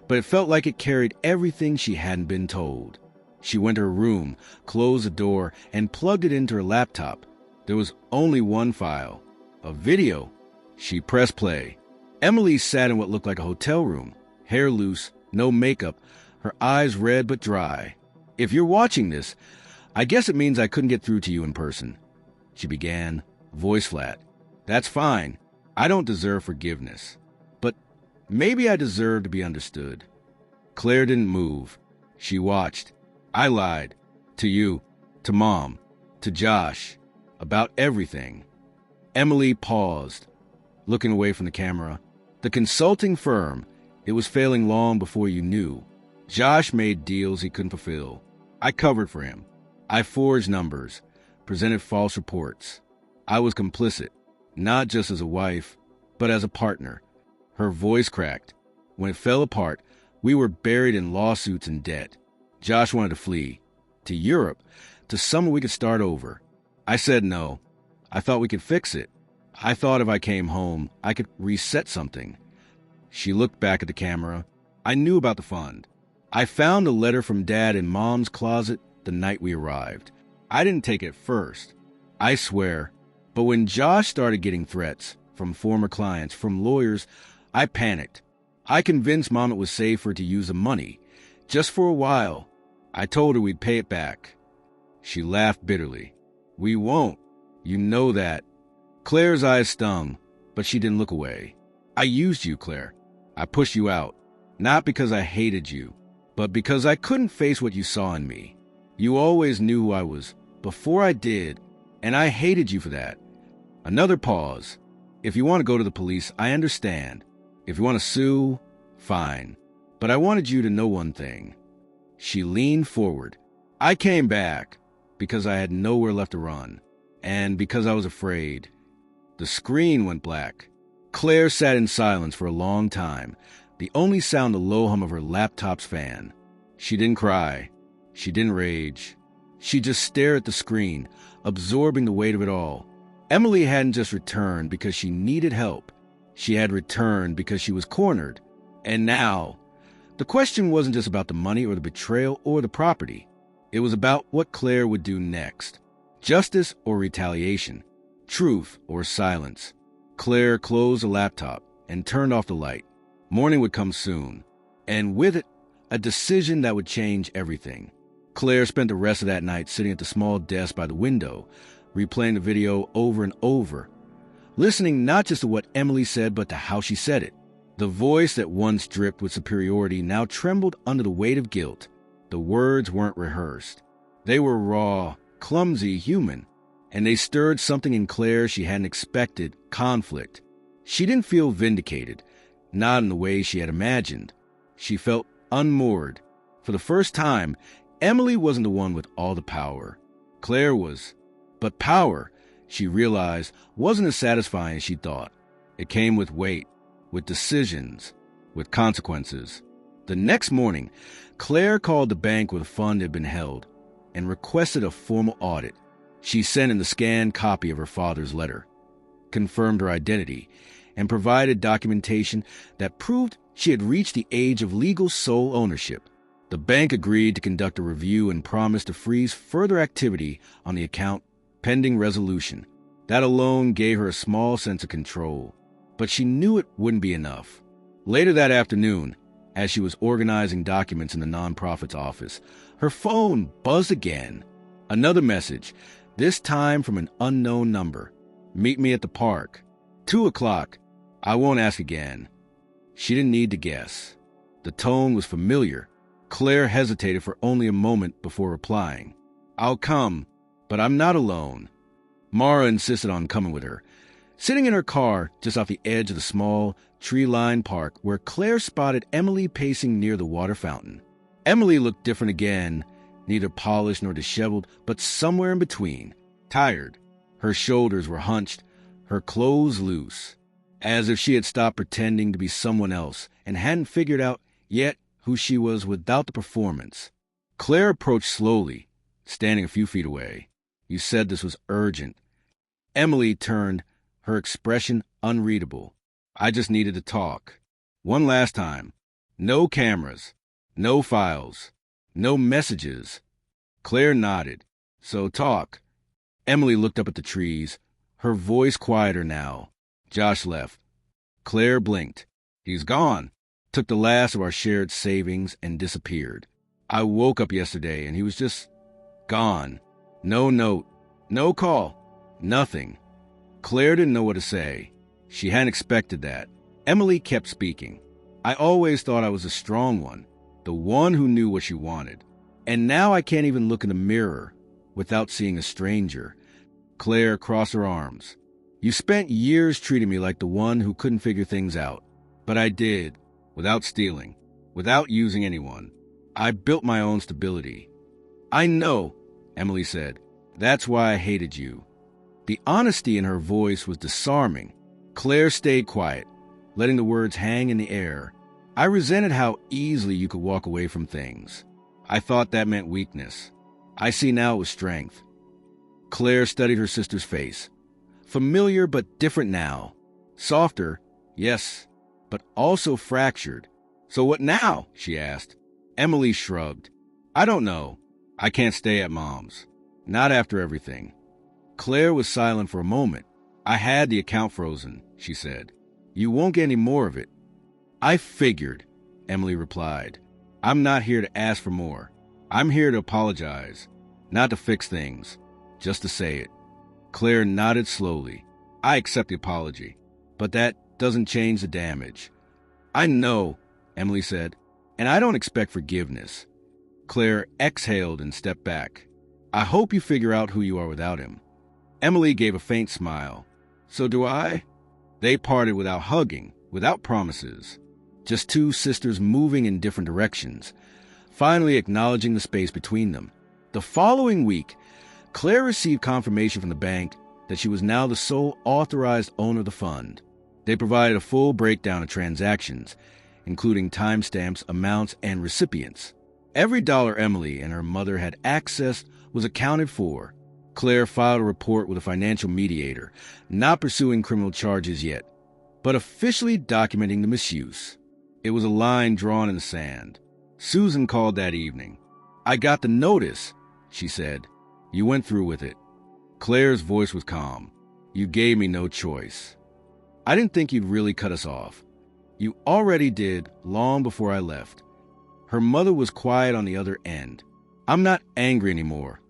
but it felt like it carried everything she hadn't been told. She went to her room, closed the door, and plugged it into her laptop. There was only one file, a video. She pressed play. Emily sat in what looked like a hotel room, hair loose, no makeup, her eyes red but dry. "If you're watching this, I guess it means I couldn't get through to you in person," she began, voice flat. "That's fine. I don't deserve forgiveness. But maybe I deserve to be understood." Claire didn't move. She watched. "I lied. To you. To Mom. To Josh. About everything." Emily paused, looking away from the camera. "The consulting firm, it was failing long before you knew. Josh made deals he couldn't fulfill. I covered for him. I forged numbers, presented false reports. I was complicit, not just as a wife, but as a partner." Her voice cracked. "When it fell apart, we were buried in lawsuits and debt. Josh wanted to flee. To Europe, to somewhere we could start over. I said no. I thought we could fix it. I thought if I came home, I could reset something." She looked back at the camera. "I knew about the fund. I found a letter from Dad in Mom's closet the night we arrived. I didn't take it first. I swear. But when Josh started getting threats from former clients, from lawyers, I panicked. I convinced Mom it was safer to use the money, just for a while. I told her we'd pay it back." She laughed bitterly. "We won't. You know that." Claire's eyes stung, but she didn't look away. "I used you, Claire. I pushed you out, not because I hated you, but because I couldn't face what you saw in me. You always knew who I was before I did, and I hated you for that." Another pause. "If you want to go to the police, I understand. If you want to sue, fine. But I wanted you to know one thing." She leaned forward. "I came back because I had nowhere left to run, and because I was afraid." The screen went black. Claire sat in silence for a long time, the only sound the low hum of her laptop's fan. She didn't cry. She didn't rage. She just stared at the screen, absorbing the weight of it all. Emily hadn't just returned because she needed help. She had returned because she was cornered. And now, the question wasn't just about the money or the betrayal or the property. It was about what Claire would do next. Justice or retaliation. Truth or silence. Claire closed the laptop and turned off the light. Morning would come soon, and with it, a decision that would change everything. Claire spent the rest of that night sitting at the small desk by the window, replaying the video over and over, listening not just to what Emily said, but to how she said it. The voice that once dripped with superiority now trembled under the weight of guilt. The words weren't rehearsed. They were raw, clumsy, human, and they stirred something in Claire she hadn't expected: conflict. She didn't feel vindicated, not in the way she had imagined. She felt unmoored. For the first time, Emily wasn't the one with all the power. Claire was. But power, she realized, wasn't as satisfying as she thought. It came with weight, with decisions, with consequences. The next morning, Claire called the bank where the fund had been held and requested a formal audit. She sent in the scanned copy of her father's letter, confirmed her identity, and provided documentation that proved she had reached the age of legal sole ownership. The bank agreed to conduct a review and promised to freeze further activity on the account pending resolution. That alone gave her a small sense of control, but she knew it wouldn't be enough. Later that afternoon, as she was organizing documents in the nonprofit's office, her phone buzzed again. Another message, This time from an unknown number. Meet me at the park. 2 o'clock. I won't ask again. She didn't need to guess. The tone was familiar. Claire hesitated for only a moment before replying. I'll come, but I'm not alone. Mara insisted on coming with her. Sitting in her car just off the edge of the small, tree-lined park where Claire spotted Emily pacing near the water fountain. Emily looked different again, neither polished nor disheveled, but somewhere in between. Tired. Her shoulders were hunched, her clothes loose, as if she had stopped pretending to be someone else and hadn't figured out yet who she was without the performance. Claire approached slowly, standing a few feet away. You said this was urgent. Emily turned, her expression unreadable. I just needed to talk. One last time. No cameras. No files. No messages. Claire nodded. So talk. Emily looked up at the trees, her voice quieter now. Josh left. Claire blinked. He's gone. Took the last of our shared savings and disappeared. I woke up yesterday and he was just gone. No note. No call. Nothing. Claire didn't know what to say. She hadn't expected that. Emily kept speaking. I always thought I was the strong one, the one who knew what she wanted. And now I can't even look in the mirror without seeing a stranger. Claire crossed her arms. You spent years treating me like the one who couldn't figure things out. But I did, without stealing, without using anyone. I built my own stability. I know, Emily said. That's why I hated you. The honesty in her voice was disarming. Claire stayed quiet, letting the words hang in the air. I resented how easily you could walk away from things. I thought that meant weakness. I see now it was strength. Claire studied her sister's face. Familiar but different now. Softer, yes, but also fractured. So what now? She asked. Emily shrugged. I don't know. I can't stay at Mom's. Not after everything. Claire was silent for a moment. I had the account frozen, she said. You won't get any more of it. I figured, Emily replied. I'm not here to ask for more. I'm here to apologize. Not to fix things. Just to say it. Claire nodded slowly. I accept the apology. But that doesn't change the damage. I know, Emily said, and I don't expect forgiveness. Claire exhaled and stepped back. I hope you figure out who you are without him. Emily gave a faint smile. So do I? They parted without hugging, without promises. Just two sisters moving in different directions, finally acknowledging the space between them. The following week, Claire received confirmation from the bank that she was now the sole authorized owner of the fund. They provided a full breakdown of transactions, including timestamps, amounts, and recipients. Every dollar Emily and her mother had accessed was accounted for. Claire filed a report with a financial mediator, not pursuing criminal charges yet, but officially documenting the misuse. It was a line drawn in the sand. Susan called that evening. I got the notice, she said. You went through with it. Claire's voice was calm. You gave me no choice. I didn't think you'd really cut us off. You already did long before I left. Her mother was quiet on the other end. I'm not angry anymore,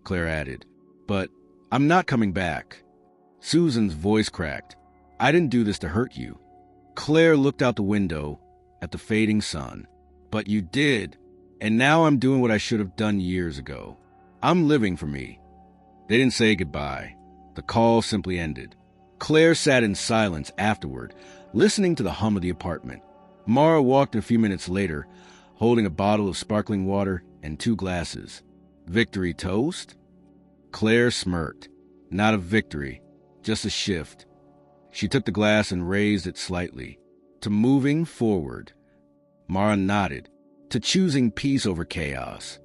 Claire added, but I'm not coming back. Susan's voice cracked. I didn't do this to hurt you. Claire looked out the window at the fading sun. But you did, and now I'm doing what I should have done years ago. I'm living for me. They didn't say goodbye. The call simply ended. Claire sat in silence afterward, listening to the hum of the apartment. Mara walked a few minutes later, holding a bottle of sparkling water and 2 glasses. Victory toast? Claire smirked. Not a victory, just a shift. She took the glass and raised it slightly. To moving forward. Mara nodded. To choosing peace over chaos.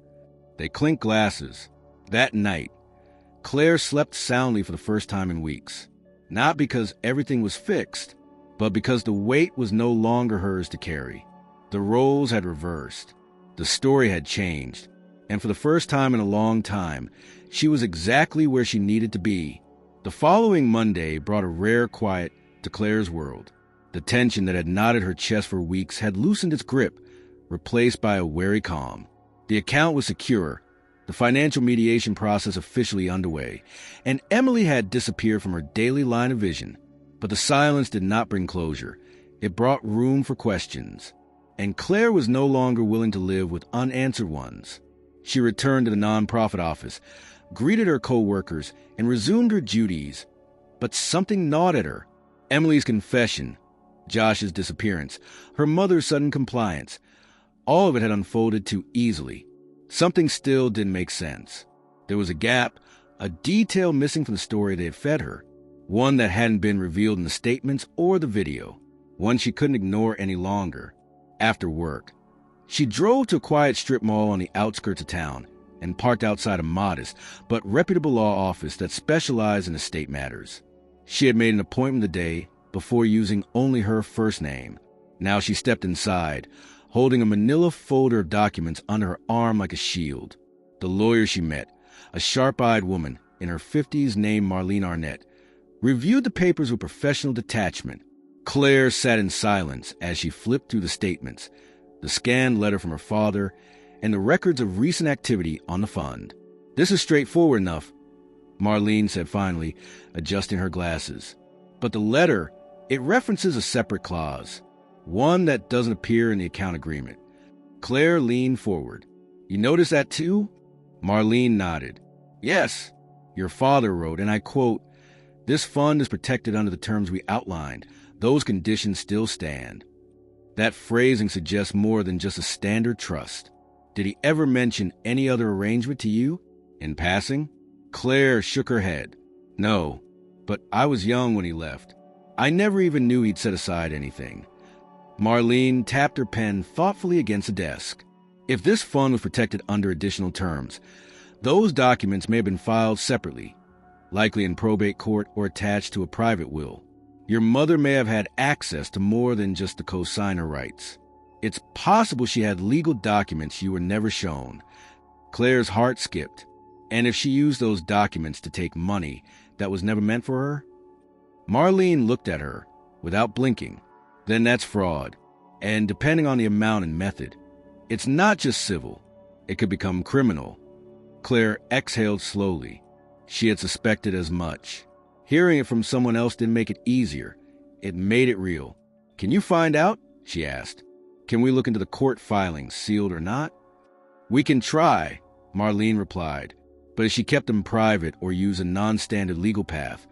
They clinked glasses. That night, Claire slept soundly for the first time in weeks. Not because everything was fixed, but because the weight was no longer hers to carry. The roles had reversed. The story had changed. And for the first time in a long time, she was exactly where she needed to be. The following Monday brought a rare quiet to Claire's world. The tension that had knotted her chest for weeks had loosened its grip, replaced by a wary calm. The account was secure, The financial mediation process officially underway, and Emily had disappeared from her daily line of vision. But the silence did not bring closure. It brought room for questions. And Claire was no longer willing to live with unanswered ones. She returned to the nonprofit office, greeted her co-workers, and resumed her duties. But something gnawed at her. Emily's confession, Josh's disappearance, her mother's sudden compliance. All of it had unfolded too easily. Something still didn't make sense. There was a gap, a detail missing from the story they had fed her, one that hadn't been revealed in the statements or the video, one she couldn't ignore any longer. After work, she drove to a quiet strip mall on the outskirts of town and parked outside a modest but reputable law office that specialized in estate matters. She had made an appointment the day before using only her first name. Now she stepped inside, holding a manila folder of documents under her arm like a shield. The lawyer she met, a sharp-eyed woman in her 50s named Marlene Arnett, reviewed the papers with professional detachment. Claire sat in silence as she flipped through the statements, the scanned letter from her father, and the records of recent activity on the fund. "This is straightforward enough," Marlene said finally, adjusting her glasses. "But the letter, it references a separate clause, one that doesn't appear in the account agreement." Claire leaned forward. "You notice that too?" Marlene nodded. "Yes. Your father wrote, and I quote, 'This fund is protected under the terms we outlined. Those conditions still stand.' That phrasing suggests more than just a standard trust. Did he ever mention any other arrangement to you? In passing?" Claire shook her head. "No, but I was young when he left. I never even knew he'd set aside anything." Marlene tapped her pen thoughtfully against the desk. "If this fund was protected under additional terms, those documents may have been filed separately, likely in probate court or attached to a private will. Your mother may have had access to more than just the co-signer rights. It's possible she had legal documents you were never shown." Claire's heart skipped. And if she used those documents to take money that was never meant for her? Marlene looked at her without blinking. "Then that's fraud. And depending on the amount and method, it's not just civil. It could become criminal." Claire exhaled slowly. She had suspected as much. Hearing it from someone else didn't make it easier. It made it real. "Can you find out?" she asked. "Can we look into the court filings, sealed or not?" "We can try," Marlene replied. "But if she kept them private or used a non-standard legal path,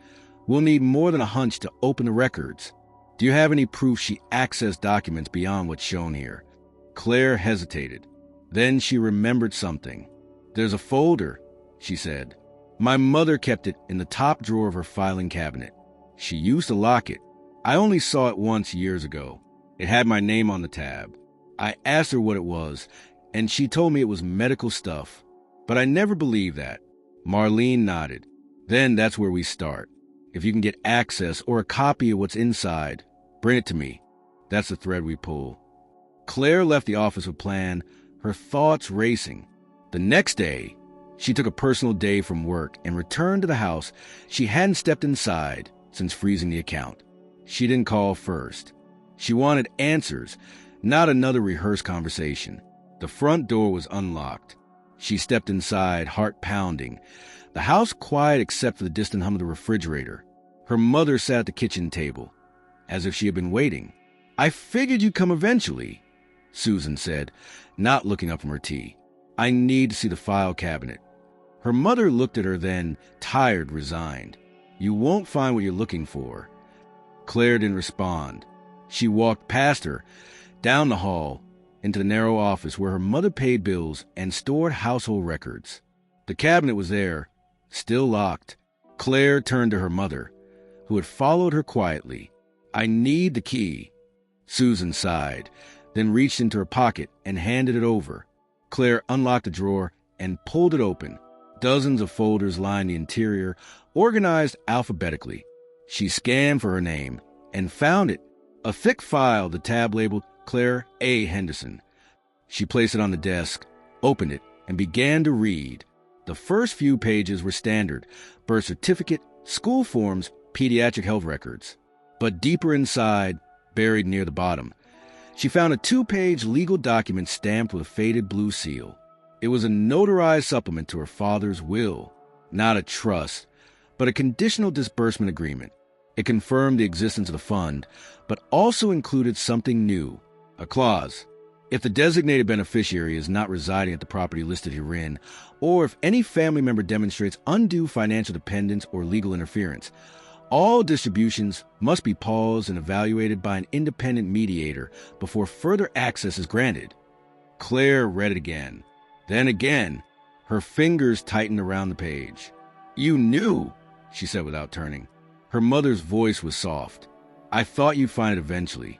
we'll need more than a hunch to open the records. Do you have any proof she accessed documents beyond what's shown here?" Claire hesitated. Then she remembered something. "There's a folder," she said. "My mother kept it in the top drawer of her filing cabinet. She used to lock it. I only saw it once years ago. It had my name on the tab. I asked her what it was, and she told me it was medical stuff. But I never believed that." Marlene nodded. "Then that's where we start. If you can get access or a copy of what's inside, bring it to me. That's the thread we pull." Claire left the office with a plan, her thoughts racing. The next day, she took a personal day from work and returned to the house she hadn't stepped inside since freezing the account. She didn't call first. She wanted answers, not another rehearsed conversation. The front door was unlocked. She stepped inside, heart pounding. The house quiet except for the distant hum of the refrigerator. Her mother sat at the kitchen table, as if she had been waiting. "I figured you'd come eventually," Susan said, not looking up from her tea. "I need to see the file cabinet." Her mother looked at her then, tired, resigned. "You won't find what you're looking for." Claire didn't respond. She walked past her, down the hall, into the narrow office where her mother paid bills and stored household records. The cabinet was there, still locked. Claire turned to her mother, who had followed her quietly. "I need the key." Susan sighed, then reached into her pocket and handed it over. Claire unlocked the drawer and pulled it open. Dozens of folders lined the interior, organized alphabetically. She scanned for her name and found it, a thick file, the tab labeled Claire A. Henderson. She placed it on the desk, opened it, and began to read. The first few pages were standard: birth certificate, school forms, pediatric health records. But deeper inside, buried near the bottom, she found a 2-page legal document stamped with a faded blue seal. It was a notarized supplement to her father's will, not a trust, but a conditional disbursement agreement. It confirmed the existence of the fund, but also included something new, a clause. If the designated beneficiary is not residing at the property listed herein, or if any family member demonstrates undue financial dependence or legal interference, all distributions must be paused and evaluated by an independent mediator before further access is granted. Claire read it again. Then again, her fingers tightened around the page. "You knew," she said without turning. Her mother's voice was soft. "I thought you'd find it eventually.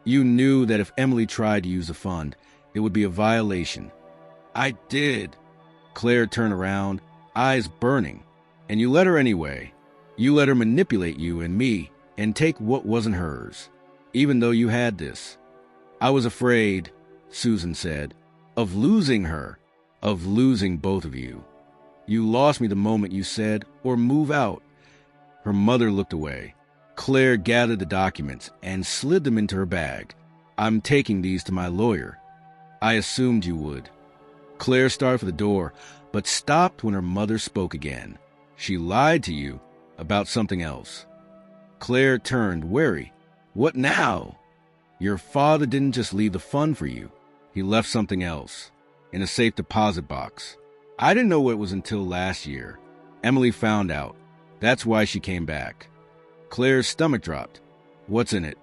You knew that if Emily tried to use the fund, it would be a violation." "I did." Claire turned around, eyes burning. "And you let her anyway. You let her manipulate you and me and take what wasn't hers, even though you had this." "I was afraid," Susan said, "of losing her, of losing both of you. You lost me the moment you said, or move out." Her mother looked away. Claire gathered the documents and slid them into her bag. "I'm taking these to my lawyer." "I assumed you would." Claire started for the door, but stopped when her mother spoke again. "She lied to you about something else." Claire turned, wary. "What now?" "Your father didn't just leave the fund for you. He left something else, in a safe deposit box. I didn't know it was until last year. Emily found out. That's why she came back." Claire's stomach dropped. "What's in it?"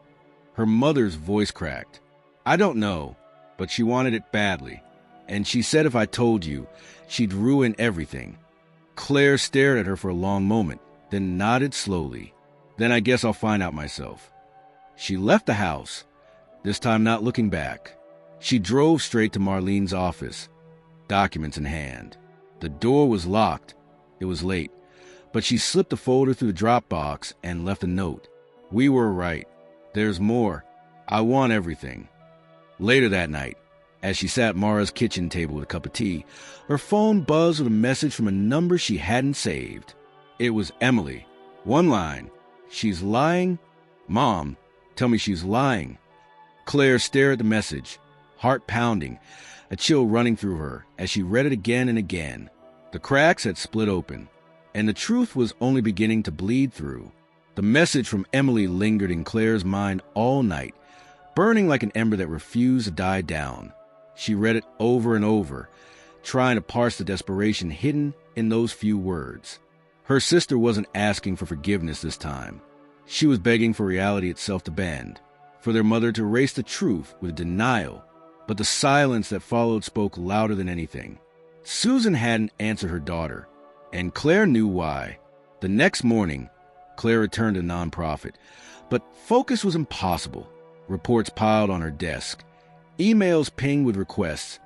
Her mother's voice cracked. "I don't know, but she wanted it badly. And she said if I told you, she'd ruin everything." Claire stared at her for a long moment, then nodded slowly. "Then I guess I'll find out myself." She left the house, this time not looking back. She drove straight to Marlene's office, documents in hand. The door was locked. It was late, but she slipped the folder through the drop box and left a note. "We were right. There's more. I want everything." Later that night, as she sat at Mara's kitchen table with a cup of tea, her phone buzzed with a message from a number she hadn't saved. It was Emily. One line. "She's lying? Mom, tell me she's lying." Claire stared at the message, heart pounding, a chill running through her as she read it again and again. The cracks had split open, and the truth was only beginning to bleed through. The message from Emily lingered in Claire's mind all night, burning like an ember that refused to die down. She read it over and over, trying to parse the desperation hidden in those few words. Her sister wasn't asking for forgiveness this time. She was begging for reality itself to bend, for their mother to erase the truth with denial. But the silence that followed spoke louder than anything. Susan hadn't answered her daughter, and Claire knew why. The next morning, Claire returned to the nonprofit, but focus was impossible. Reports piled on her desk, emails pinged with requests,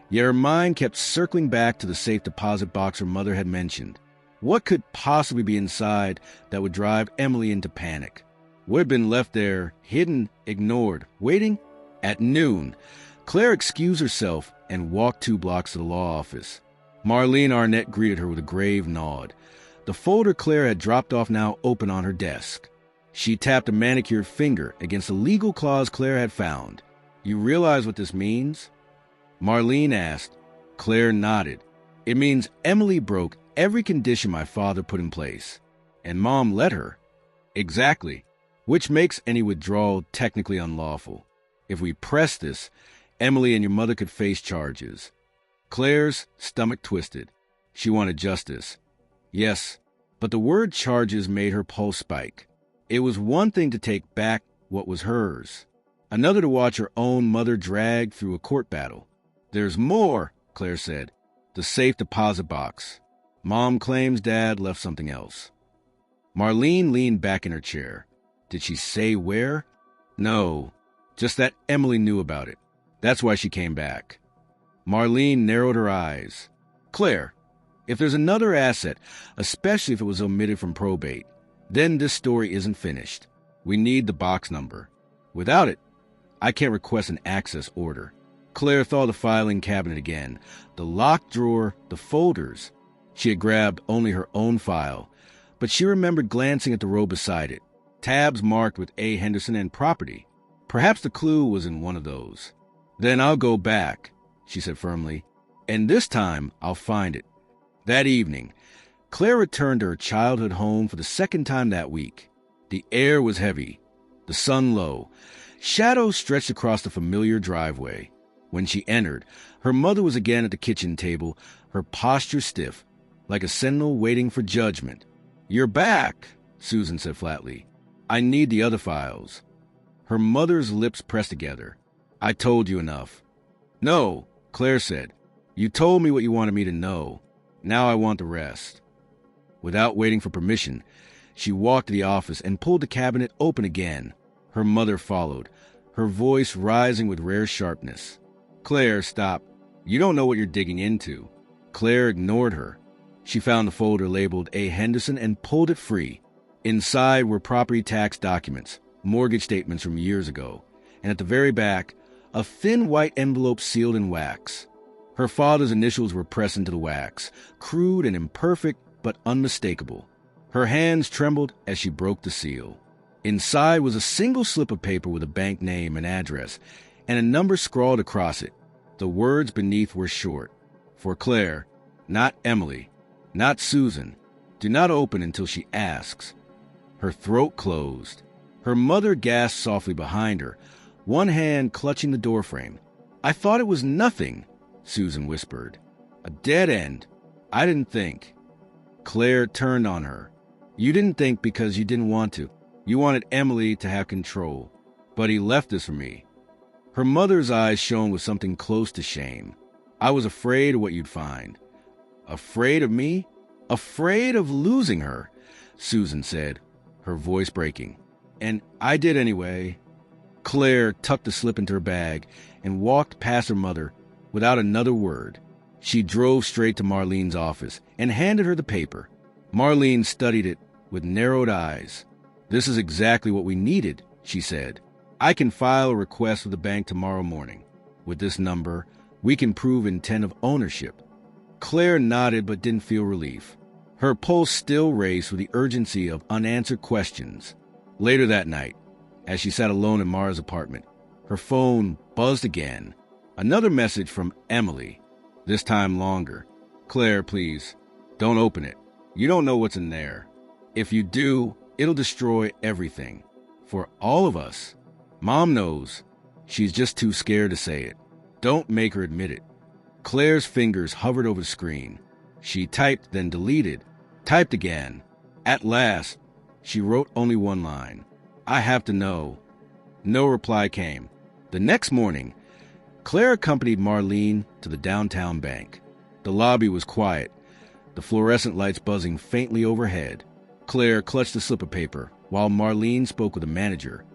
yet her mind kept circling back to the safe deposit box her mother had mentioned. What could possibly be inside that would drive Emily into panic? What had been left there, hidden, ignored, waiting? At noon, Claire excused herself and walked 2 blocks to the law office. Marlene Arnett greeted her with a grave nod. The folder Claire had dropped off now open on her desk. She tapped a manicured finger against a legal clause Claire had found. "You realize what this means?" Marlene asked. Claire nodded. "It means Emily broke every condition my father put in place. And Mom let her." "Exactly. Which makes any withdrawal technically unlawful. If we press this, Emily and your mother could face charges." Claire's stomach twisted. She wanted justice. Yes, but the word charges made her pulse spike. It was one thing to take back what was hers, another to watch her own mother dragged through a court battle. "There's more," Claire said. "The safe deposit box. Mom claims Dad left something else." Marlene leaned back in her chair. Did she say where? No, just that Emily knew about it. That's why she came back. Marlene narrowed her eyes. "Claire, if there's another asset, especially if it was omitted from probate, then this story isn't finished. We need the box number. Without it, I can't request an access order." Claire thought of the filing cabinet again, the locked drawer, the folders. She had grabbed only her own file, but she remembered glancing at the row beside it, tabs marked with A. Henderson and property. Perhaps the clue was in one of those. "Then I'll go back," she said firmly. And this time, I'll find it. That evening, Claire returned to her childhood home for the second time that week. The air was heavy, the sun low. Shadows stretched across the familiar driveway. When she entered, her mother was again at the kitchen table, her posture stiff, like a sentinel waiting for judgment. "You're back," Susan said flatly. "I need the other files." Her mother's lips pressed together. "I told you enough." "No," Claire said. "You told me what you wanted me to know. Now I want the rest." Without waiting for permission, she walked to the office and pulled the cabinet open again. Her mother followed, her voice rising with rare sharpness. "Claire, stop. You don't know what you're digging into." Claire ignored her. She found the folder labeled A. Henderson and pulled it free. Inside were property tax documents, mortgage statements from years ago, and at the very back, a thin white envelope sealed in wax. Her father's initials were pressed into the wax, crude and imperfect but unmistakable. Her hands trembled as she broke the seal. Inside was a single slip of paper with a bank name and address, and a number scrawled across it. The words beneath were short. "For Claire, not Emily, not Susan. Do not open until she asks." Her throat closed. Her mother gasped softly behind her, one hand clutching the doorframe. "I thought it was nothing," Susan whispered. "A dead end. I didn't think." Claire turned on her. "You didn't think because you didn't want to. You wanted Emily to have control. But he left this for me." Her mother's eyes shone with something close to shame. "I was afraid of what you'd find." "Afraid of me? Afraid of losing her," Susan said, her voice breaking. "And I did anyway." Claire tucked the slip into her bag and walked past her mother without another word. She drove straight to Marlene's office and handed her the paper. Marlene studied it with narrowed eyes. "This is exactly what we needed," she said. "I can file a request with the bank tomorrow morning. With this number, we can prove intent of ownership." Claire nodded but didn't feel relief. Her pulse still raced with the urgency of unanswered questions. Later that night, as she sat alone in Mara's apartment, her phone buzzed again. Another message from Emily, this time longer. "Claire, please, don't open it. You don't know what's in there. If you do, it'll destroy everything. For all of us. Mom knows. She's just too scared to say it. Don't make her admit it." Claire's fingers hovered over the screen. She typed, then deleted. Typed again. At last, she wrote only one line. "I have to know." No reply came. The next morning, Claire accompanied Marlene to the downtown bank. The lobby was quiet, the fluorescent lights buzzing faintly overhead. Claire clutched the slip of paper while Marlene spoke with the manager,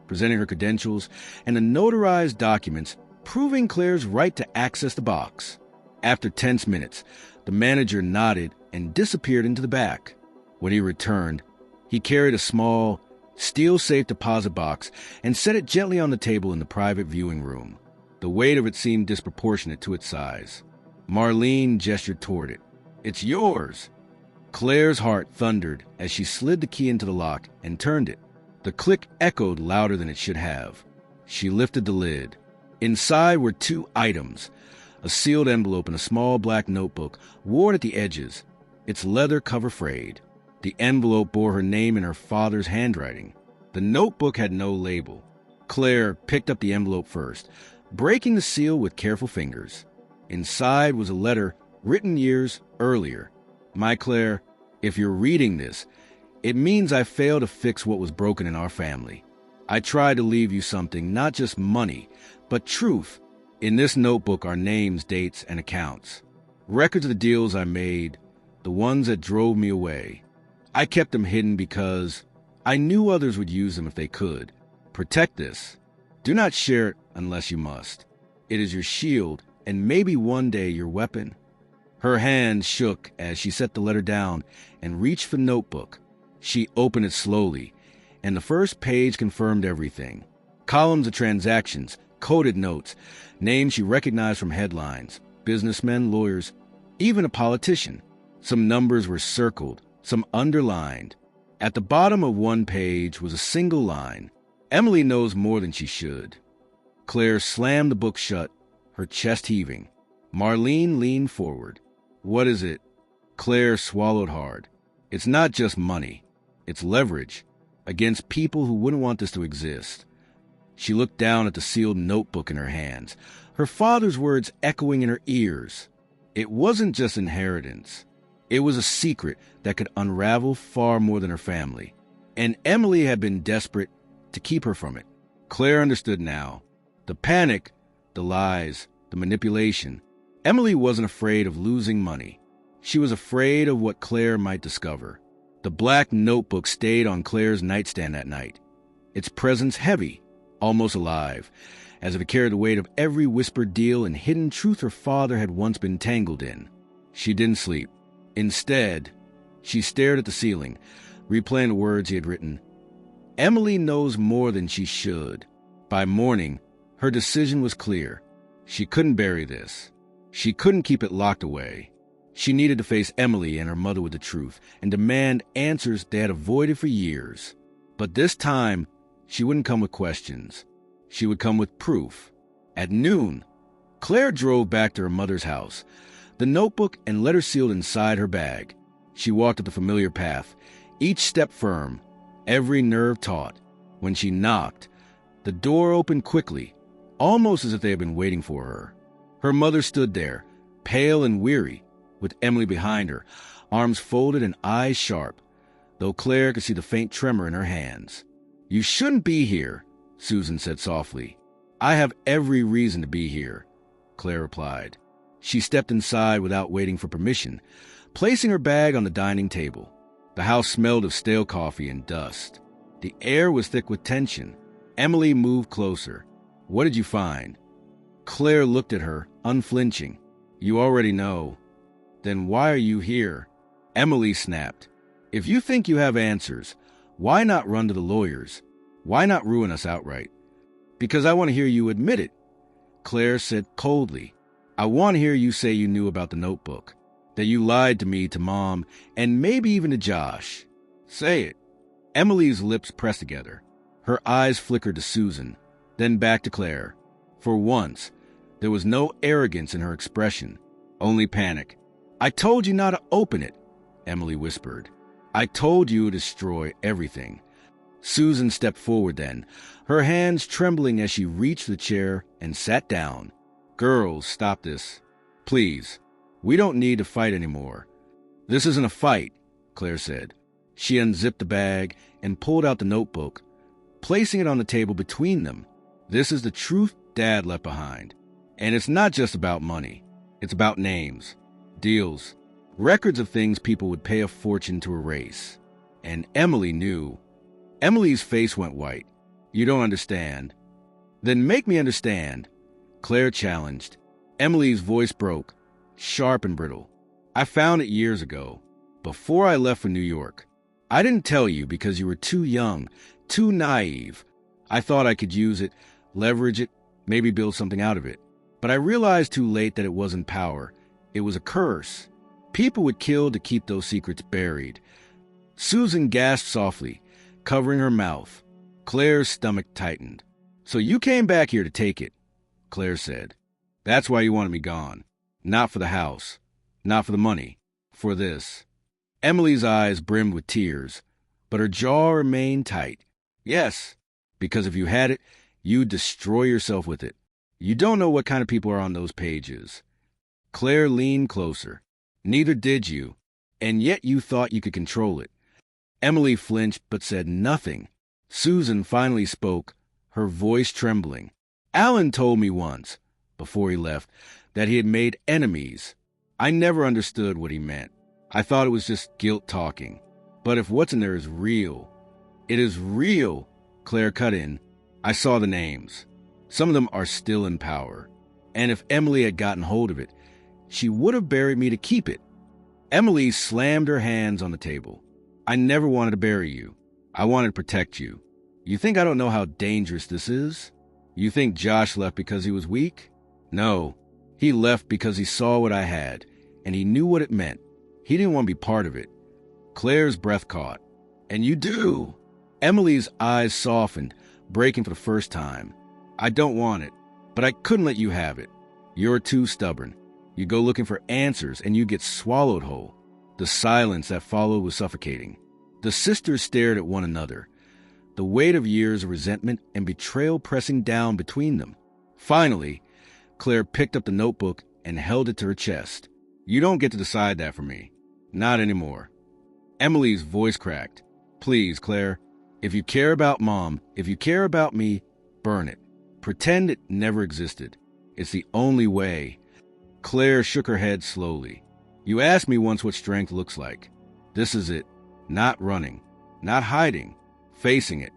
presenting her credentials and the notarized documents proving Claire's right to access the box. After tense minutes, the manager nodded and disappeared into the back. When he returned, he carried a small, steel-safe deposit box and set it gently on the table in the private viewing room. The weight of it seemed disproportionate to its size. Marlene gestured toward it. "It's yours." Claire's heart thundered as she slid the key into the lock and turned it. The click echoed louder than it should have. She lifted the lid. Inside were two items, a sealed envelope and a small black notebook worn at the edges, its leather cover frayed. The envelope bore her name in her father's handwriting. The notebook had no label. Claire picked up the envelope first, breaking the seal with careful fingers. Inside was a letter written years earlier. "My Claire, if you're reading this, it means I failed to fix what was broken in our family. I tried to leave you something, not just money, but truth. In this notebook are names, dates, and accounts. Records of the deals I made, the ones that drove me away. I kept them hidden because I knew others would use them if they could. Protect this. Do not share it unless you must. It is your shield and maybe one day your weapon." Her hand shook as she set the letter down and reached for the notebook. She opened it slowly, and the first page confirmed everything. Columns of transactions, coded notes, names she recognized from headlines, businessmen, lawyers, even a politician. Some numbers were circled, some underlined. At the bottom of one page was a single line. "Emily knows more than she should." Claire slammed the book shut, her chest heaving. Marlene leaned forward. What is it? Claire swallowed hard. It's not just money. It's leverage against people who wouldn't want this to exist. She looked down at the sealed notebook in her hands, her father's words echoing in her ears. It wasn't just inheritance. It was a secret that could unravel far more than her family. And Emily had been desperate to keep her from it. Claire understood now. The panic, the lies, the manipulation. Emily wasn't afraid of losing money. She was afraid of what Claire might discover. The black notebook stayed on Claire's nightstand that night, its presence heavy, almost alive, as if it carried the weight of every whispered deal and hidden truth her father had once been tangled in. She didn't sleep. Instead, she stared at the ceiling, replaying the words he had written. Emily knows more than she should. By morning, her decision was clear. She couldn't bury this. She couldn't keep it locked away. She needed to face Emily and her mother with the truth and demand answers they had avoided for years. But this time, she wouldn't come with questions. She would come with proof. At noon, Claire drove back to her mother's house, the notebook and letter sealed inside her bag. She walked up the familiar path, each step firm, every nerve taut. When she knocked, the door opened quickly, almost as if they had been waiting for her. Her mother stood there, pale and weary, with Emily behind her, arms folded and eyes sharp, though Claire could see the faint tremor in her hands. You shouldn't be here, Susan said softly. I have every reason to be here, Claire replied. She stepped inside without waiting for permission, placing her bag on the dining table. The house smelled of stale coffee and dust. The air was thick with tension. Emily moved closer. What did you find? Claire looked at her, unflinching. You already know. Then why are you here? Emily snapped. If you think you have answers, why not run to the lawyers? Why not ruin us outright? Because I want to hear you admit it, Claire said coldly. I want to hear you say you knew about the notebook, that you lied to me, to Mom, and maybe even to Josh. Say it. Emily's lips pressed together. Her eyes flickered to Susan, then back to Claire. For once, there was no arrogance in her expression, only panic. I told you not to open it, Emily whispered. I told you to destroy everything. Susan stepped forward then, her hands trembling as she reached the chair and sat down. Girls, stop this. Please. We don't need to fight anymore. This isn't a fight, Claire said. She unzipped the bag and pulled out the notebook, placing it on the table between them. This is the truth Dad left behind. And it's not just about money. It's about names, deals, records of things people would pay a fortune to erase. And Emily knew. Emily's face went white. You don't understand. Then make me understand, Claire challenged. Emily's voice broke, sharp and brittle. I found it years ago, before I left for New York. I didn't tell you because you were too young, too naive. I thought I could use it, leverage it, maybe build something out of it. But I realized too late that it wasn't power. It was a curse. People would kill to keep those secrets buried. Susan gasped softly, covering her mouth. Claire's stomach tightened. So you came back here to take it, Claire said. That's why you wanted me gone. Not for the house. Not for the money. For this. Emily's eyes brimmed with tears, but her jaw remained tight. Yes, because if you had it, you'd destroy yourself with it. You don't know what kind of people are on those pages. Claire leaned closer. Neither did you, and yet you thought you could control it. Emily flinched but said nothing. Susan finally spoke, her voice trembling. Alan told me once, before he left, that he had made enemies. I never understood what he meant. I thought it was just guilt talking. But if what's in there is real, it is real, Claire cut in. I saw the names. Some of them are still in power. And if Emily had gotten hold of it, she would have buried me to keep it. Emily slammed her hands on the table. I never wanted to bury you. I wanted to protect you. You think I don't know how dangerous this is? You think Josh left because he was weak? No. He left because he saw what I had, and he knew what it meant. He didn't want to be part of it. Claire's breath caught. And you do. Emily's eyes softened, breaking for the first time. I don't want it, but I couldn't let you have it. You're too stubborn. You go looking for answers, and you get swallowed whole. The silence that followed was suffocating. The sisters stared at one another, the weight of years of resentment and betrayal pressing down between them. Finally, Claire picked up the notebook and held it to her chest. You don't get to decide that for me. Not anymore. Emily's voice cracked. Please, Claire, if you care about Mom, if you care about me, burn it. Pretend it never existed. It's the only way. Claire shook her head slowly. You asked me once what strength looks like. This is it. Not running. Not hiding. Facing it.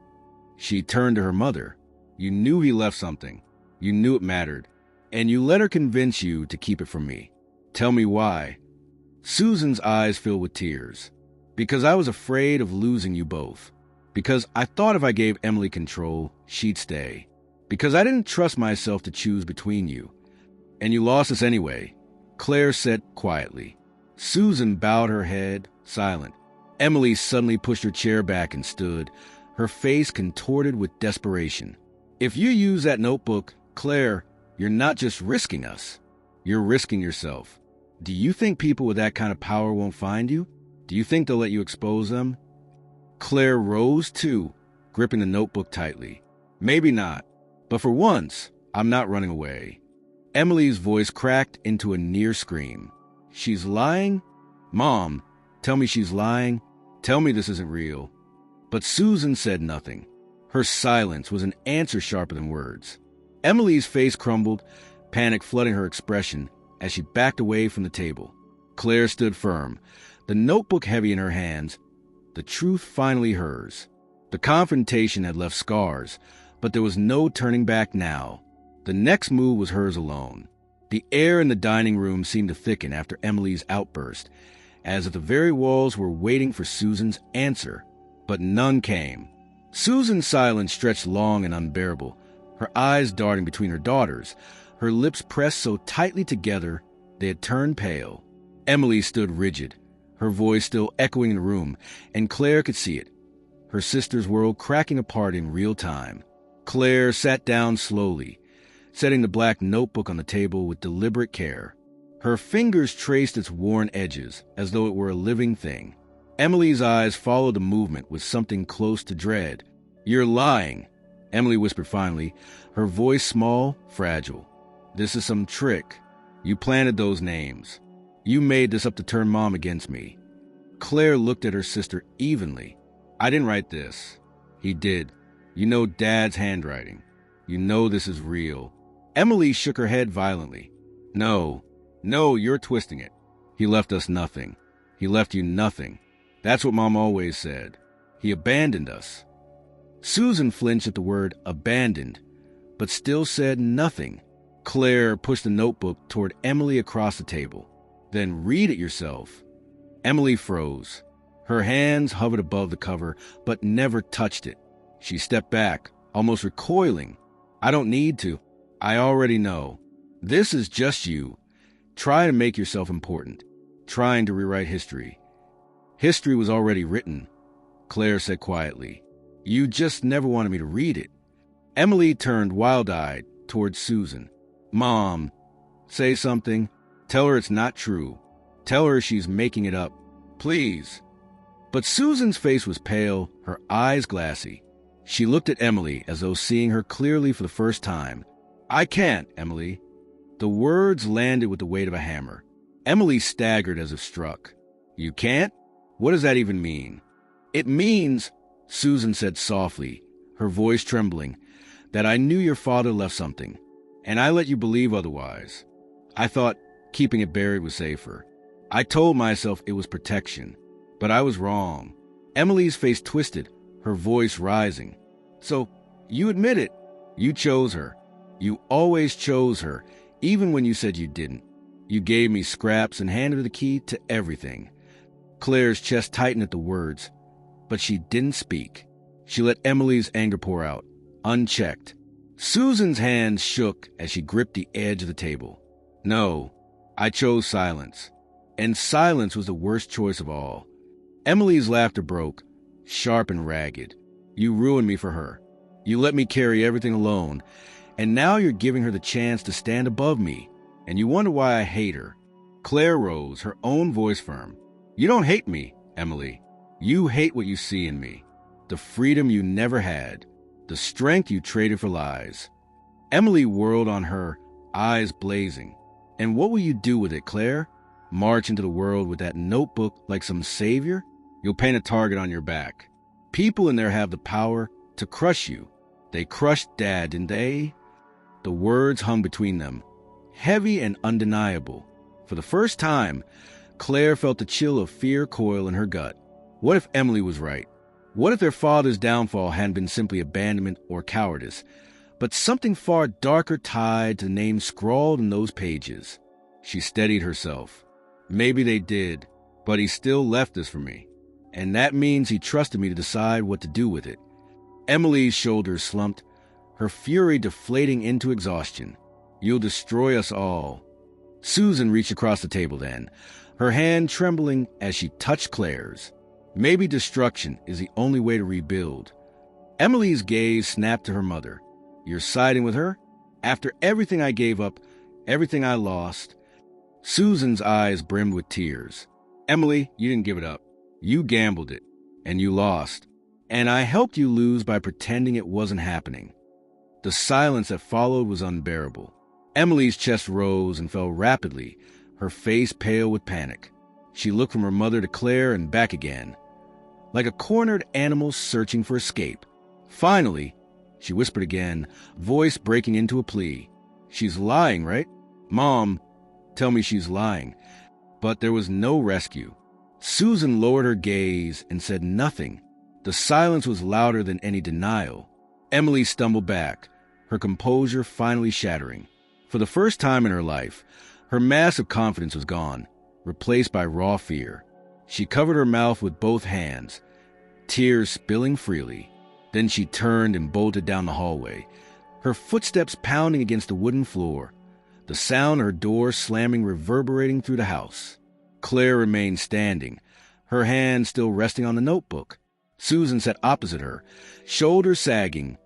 She turned to her mother. You knew he left something. You knew it mattered. And you let her convince you to keep it from me. Tell me why. Susan's eyes filled with tears. Because I was afraid of losing you both. Because I thought if I gave Emily control, she'd stay. Because I didn't trust myself to choose between you. And you lost us anyway, Claire said quietly. Susan bowed her head, silent. Emily suddenly pushed her chair back and stood, her face contorted with desperation. If you use that notebook, Claire, you're not just risking us. You're risking yourself. Do you think people with that kind of power won't find you? Do you think they'll let you expose them? Claire rose too, gripping the notebook tightly. Maybe not, but for once, I'm not running away. Emily's voice cracked into a near scream. She's lying? Mom, tell me she's lying. Tell me this isn't real. But Susan said nothing. Her silence was an answer sharper than words. Emily's face crumbled, panic flooding her expression as she backed away from the table. Claire stood firm, the notebook heavy in her hands, the truth finally hers. The confrontation had left scars, but there was no turning back now. The next move was hers alone. The air in the dining room seemed to thicken after Emily's outburst, as if the very walls were waiting for Susan's answer. But none came. Susan's silence stretched long and unbearable, her eyes darting between her daughters, her lips pressed so tightly together they had turned pale. Emily stood rigid, her voice still echoing in the room, and Claire could see it, her sister's world cracking apart in real time. Claire sat down slowly, setting the black notebook on the table with deliberate care. Her fingers traced its worn edges as though it were a living thing. Emily's eyes followed the movement with something close to dread. You're lying, Emily whispered finally, her voice small, fragile. This is some trick. You planted those names. You made this up to turn Mom against me. Claire looked at her sister evenly. I didn't write this. He did. You know Dad's handwriting. You know this is real. Emily shook her head violently. No, you're twisting it. He left us nothing. He left you nothing. That's what Mom always said. He abandoned us. Susan flinched at the word abandoned, but still said nothing. Claire pushed the notebook toward Emily across the table. Then read it yourself. Emily froze. Her hands hovered above the cover, but never touched it. She stepped back, almost recoiling. I don't need to. I already know. This is just you. Trying to make yourself important. Trying to rewrite history. History was already written, Claire said quietly. You just never wanted me to read it. Emily turned wild-eyed toward Susan. Mom, say something. Tell her it's not true. Tell her she's making it up. Please. But Susan's face was pale, her eyes glassy. She looked at Emily as though seeing her clearly for the first time. I can't, Emily. The words landed with the weight of a hammer. Emily staggered as if struck. You can't? What does that even mean? It means, Susan said softly, her voice trembling, that I knew your father left something, and I let you believe otherwise. I thought keeping it buried was safer. I told myself it was protection, but I was wrong. Emily's face twisted, her voice rising. So, you admit it. You chose her. You always chose her, even when you said you didn't. You gave me scraps and handed her the key to everything. Claire's chest tightened at the words, but she didn't speak. She let Emily's anger pour out, unchecked. Susan's hands shook as she gripped the edge of the table. No, I chose silence. And silence was the worst choice of all. Emily's laughter broke, sharp and ragged. You ruined me for her. You let me carry everything alone, and now you're giving her the chance to stand above me and you wonder why I hate her. Claire rose, her own voice firm. You don't hate me, Emily. You hate what you see in me. The freedom you never had. The strength you traded for lies. Emily whirled on her, eyes blazing. And what will you do with it, Claire? March into the world with that notebook like some savior? You'll paint a target on your back. People in there have the power to crush you. They crushed Dad, didn't they? The words hung between them, heavy and undeniable. For the first time, Claire felt the chill of fear coil in her gut. What if Emily was right? What if their father's downfall hadn't been simply abandonment or cowardice, but something far darker tied to the name scrawled in those pages? She steadied herself. Maybe they did, but he still left this for me. And that means he trusted me to decide what to do with it. Emily's shoulders slumped, her fury deflating into exhaustion. You'll destroy us all. Susan reached across the table then, her hand trembling as she touched Claire's. Maybe destruction is the only way to rebuild. Emily's gaze snapped to her mother. You're siding with her? After everything I gave up, everything I lost? Susan's eyes brimmed with tears. Emily, you didn't give it up. You gambled it, and you lost. And I helped you lose by pretending it wasn't happening. The silence that followed was unbearable. Emily's chest rose and fell rapidly, her face pale with panic. She looked from her mother to Claire and back again, like a cornered animal searching for escape. Finally, she whispered again, voice breaking into a plea. She's lying, right? Mom, tell me she's lying. But there was no rescue. Susan lowered her gaze and said nothing. The silence was louder than any denial. Emily stumbled back, her composure finally shattering. For the first time in her life, her mask of confidence was gone, replaced by raw fear. She covered her mouth with both hands, tears spilling freely. Then she turned and bolted down the hallway, her footsteps pounding against the wooden floor, the sound of her door slamming reverberating through the house. Claire remained standing, her hand still resting on the notebook. Susan sat opposite her, shoulders sagging,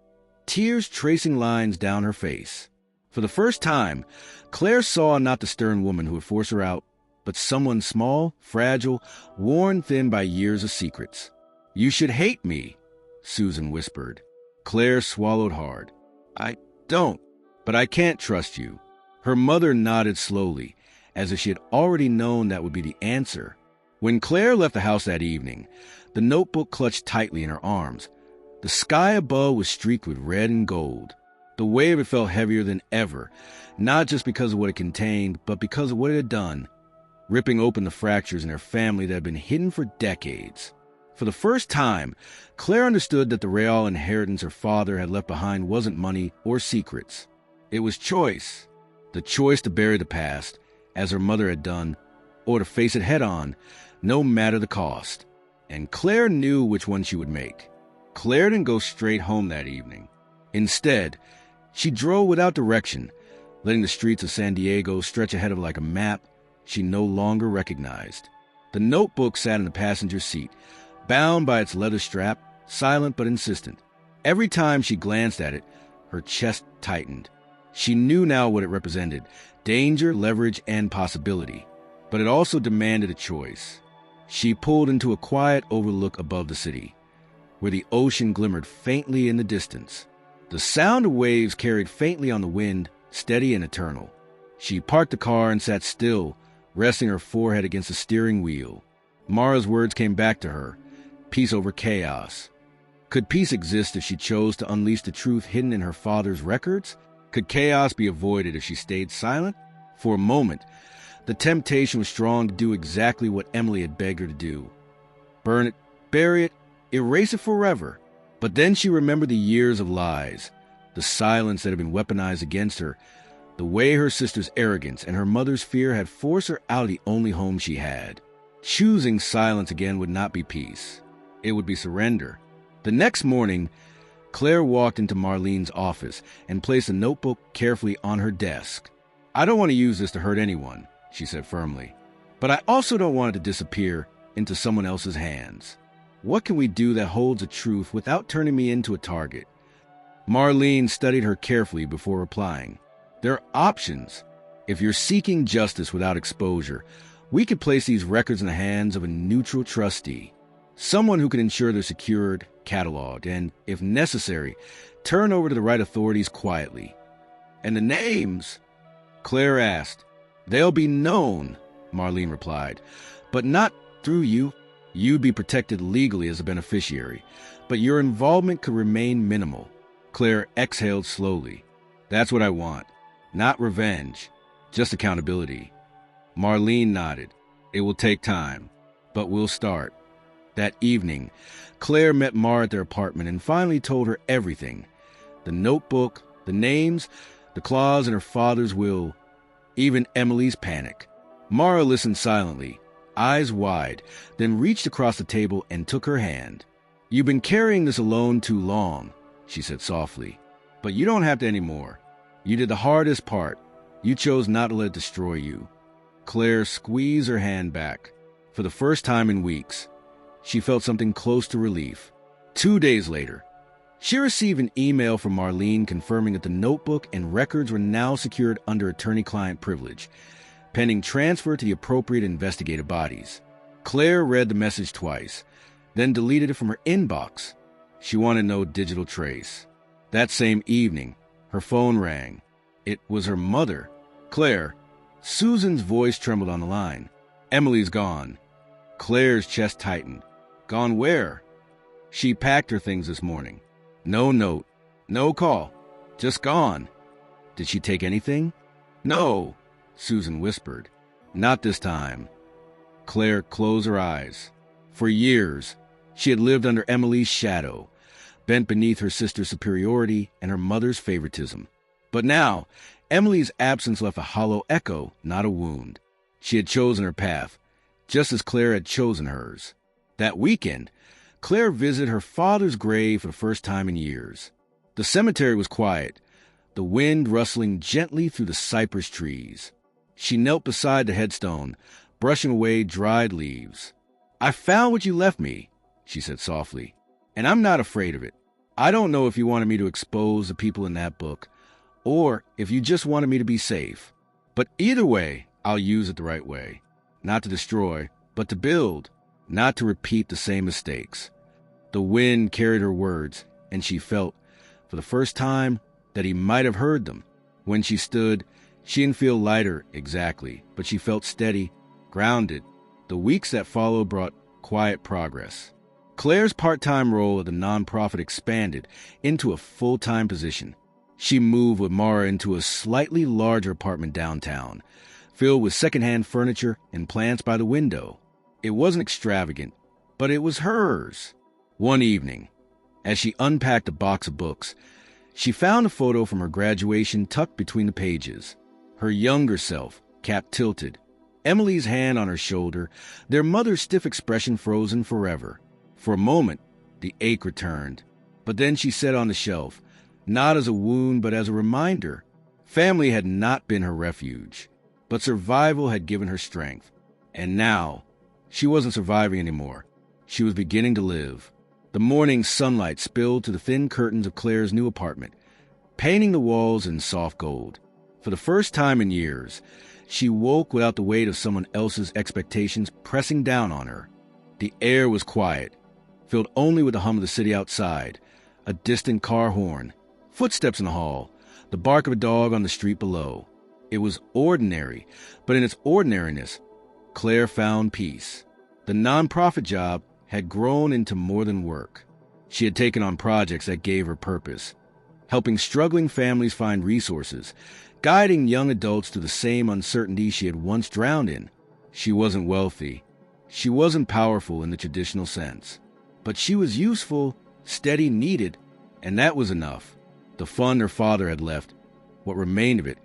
tears tracing lines down her face. For the first time, Claire saw not the stern woman who would force her out, but someone small, fragile, worn thin by years of secrets. You should hate me, Susan whispered. Claire swallowed hard. I don't, but I can't trust you. Her mother nodded slowly, as if she had already known that would be the answer. When Claire left the house that evening, the notebook clutched tightly in her arms. The sky above was streaked with red and gold. The weight of it felt heavier than ever, not just because of what it contained, but because of what it had done, ripping open the fractures in her family that had been hidden for decades. For the first time, Claire understood that the real inheritance her father had left behind wasn't money or secrets. It was choice. The choice to bury the past, as her mother had done, or to face it head-on, no matter the cost. And Claire knew which one she would make. Claire didn't go straight home that evening. Instead, she drove without direction, letting the streets of San Diego stretch ahead of her like a map she no longer recognized. The notebook sat in the passenger seat, bound by its leather strap, silent but insistent. Every time she glanced at it, her chest tightened. She knew now what it represented: danger, leverage, and possibility. But it also demanded a choice. She pulled into a quiet overlook above the city, where the ocean glimmered faintly in the distance. The sound of waves carried faintly on the wind, steady and eternal. She parked the car and sat still, resting her forehead against the steering wheel. Mara's words came back to her: peace over chaos. Could peace exist if she chose to unleash the truth hidden in her father's records? Could chaos be avoided if she stayed silent? For a moment, the temptation was strong to do exactly what Emily had begged her to do. Burn it, bury it, erase it forever. But then she remembered the years of lies, the silence that had been weaponized against her, the way her sister's arrogance and her mother's fear had forced her out of the only home she had. Choosing silence again would not be peace. It would be surrender. The next morning, Claire walked into Marlene's office and placed the notebook carefully on her desk. I don't want to use this to hurt anyone, she said firmly, but I also don't want it to disappear into someone else's hands. What can we do that holds a truth without turning me into a target? Marlene studied her carefully before replying. There are options. If you're seeking justice without exposure, we could place these records in the hands of a neutral trustee, someone who can ensure they're secured, cataloged, and, if necessary, turn over to the right authorities quietly. And the names? Claire asked. They'll be known, Marlene replied, but not through you. You'd be protected legally as a beneficiary, but your involvement could remain minimal. Claire exhaled slowly. That's what I want. Not revenge, just accountability. Marlene nodded. It will take time, but we'll start. That evening, Claire met Mara at their apartment and finally told her everything. The notebook, the names, the clause in her father's will, even Emily's panic. Mara listened silently, eyes wide, then reached across the table and took her hand. You've been carrying this alone too long, she said softly. But you don't have to anymore. You did the hardest part. You chose not to let it destroy you. Claire squeezed her hand back. For the first time in weeks, she felt something close to relief. 2 days later, she received an email from Marlene confirming that the notebook and records were now secured under attorney-client privilege, pending transfer to the appropriate investigative bodies. Claire read the message twice, then deleted it from her inbox. She wanted no digital trace. That same evening, her phone rang. It was her mother. Claire. Susan's voice trembled on the line. Emily's gone. Claire's chest tightened. Gone where? She packed her things this morning. No note. No call. Just gone. Did she take anything? No, Susan whispered. Not this time. Claire closed her eyes. For years, she had lived under Emily's shadow, bent beneath her sister's superiority and her mother's favoritism. But now, Emily's absence left a hollow echo, not a wound. She had chosen her path, just as Claire had chosen hers. That weekend, Claire visited her father's grave for the first time in years. The cemetery was quiet, the wind rustling gently through the cypress trees. She knelt beside the headstone, brushing away dried leaves. I found what you left me, she said softly, and I'm not afraid of it. I don't know if you wanted me to expose the people in that book, or if you just wanted me to be safe. But either way, I'll use it the right way. Not to destroy, but to build, not to repeat the same mistakes. The wind carried her words, and she felt, for the first time, that he might have heard them. When she stood, she didn't feel lighter exactly, but she felt steady, grounded. The weeks that followed brought quiet progress. Claire's part-time role at the nonprofit expanded into a full-time position. She moved with Mara into a slightly larger apartment downtown, filled with secondhand furniture and plants by the window. It wasn't extravagant, but it was hers. One evening, as she unpacked a box of books, she found a photo from her graduation tucked between the pages. Her younger self, cap tilted, Emily's hand on her shoulder, their mother's stiff expression frozen forever. For a moment, the ache returned, but then she set on the shelf, not as a wound but as a reminder. Family had not been her refuge, but survival had given her strength. And now, she wasn't surviving anymore. She was beginning to live. The morning sunlight spilled to the thin curtains of Claire's new apartment, painting the walls in soft gold. For the first time in years, she woke without the weight of someone else's expectations pressing down on her. The air was quiet, filled only with the hum of the city outside, a distant car horn, footsteps in the hall, the bark of a dog on the street below. It was ordinary, but in its ordinariness, Claire found peace. The nonprofit job had grown into more than work. She had taken on projects that gave her purpose, helping struggling families find resources, guiding young adults through the same uncertainty she had once drowned in. She wasn't wealthy. She wasn't powerful in the traditional sense. But she was useful, steady, needed, and that was enough. The fund her father had left, what remained of it,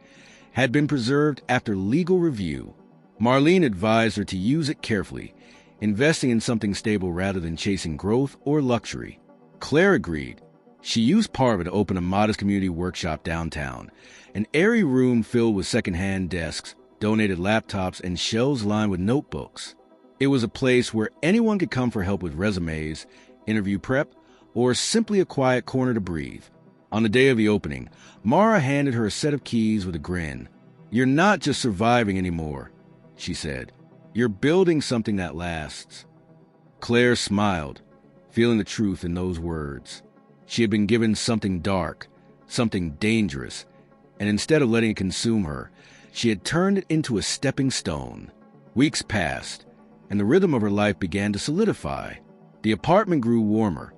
had been preserved after legal review. Marlene advised her to use it carefully, investing in something stable rather than chasing growth or luxury. Claire agreed. She used part of it to open a modest community workshop downtown, an airy room filled with secondhand desks, donated laptops, and shelves lined with notebooks. It was a place where anyone could come for help with resumes, interview prep, or simply a quiet corner to breathe. On the day of the opening, Mara handed her a set of keys with a grin. "You're not just surviving anymore," she said. "You're building something that lasts." Claire smiled, feeling the truth in those words. She had been given something dark, something dangerous, and instead of letting it consume her, she had turned it into a stepping stone. Weeks passed, and the rhythm of her life began to solidify. The apartment grew warmer,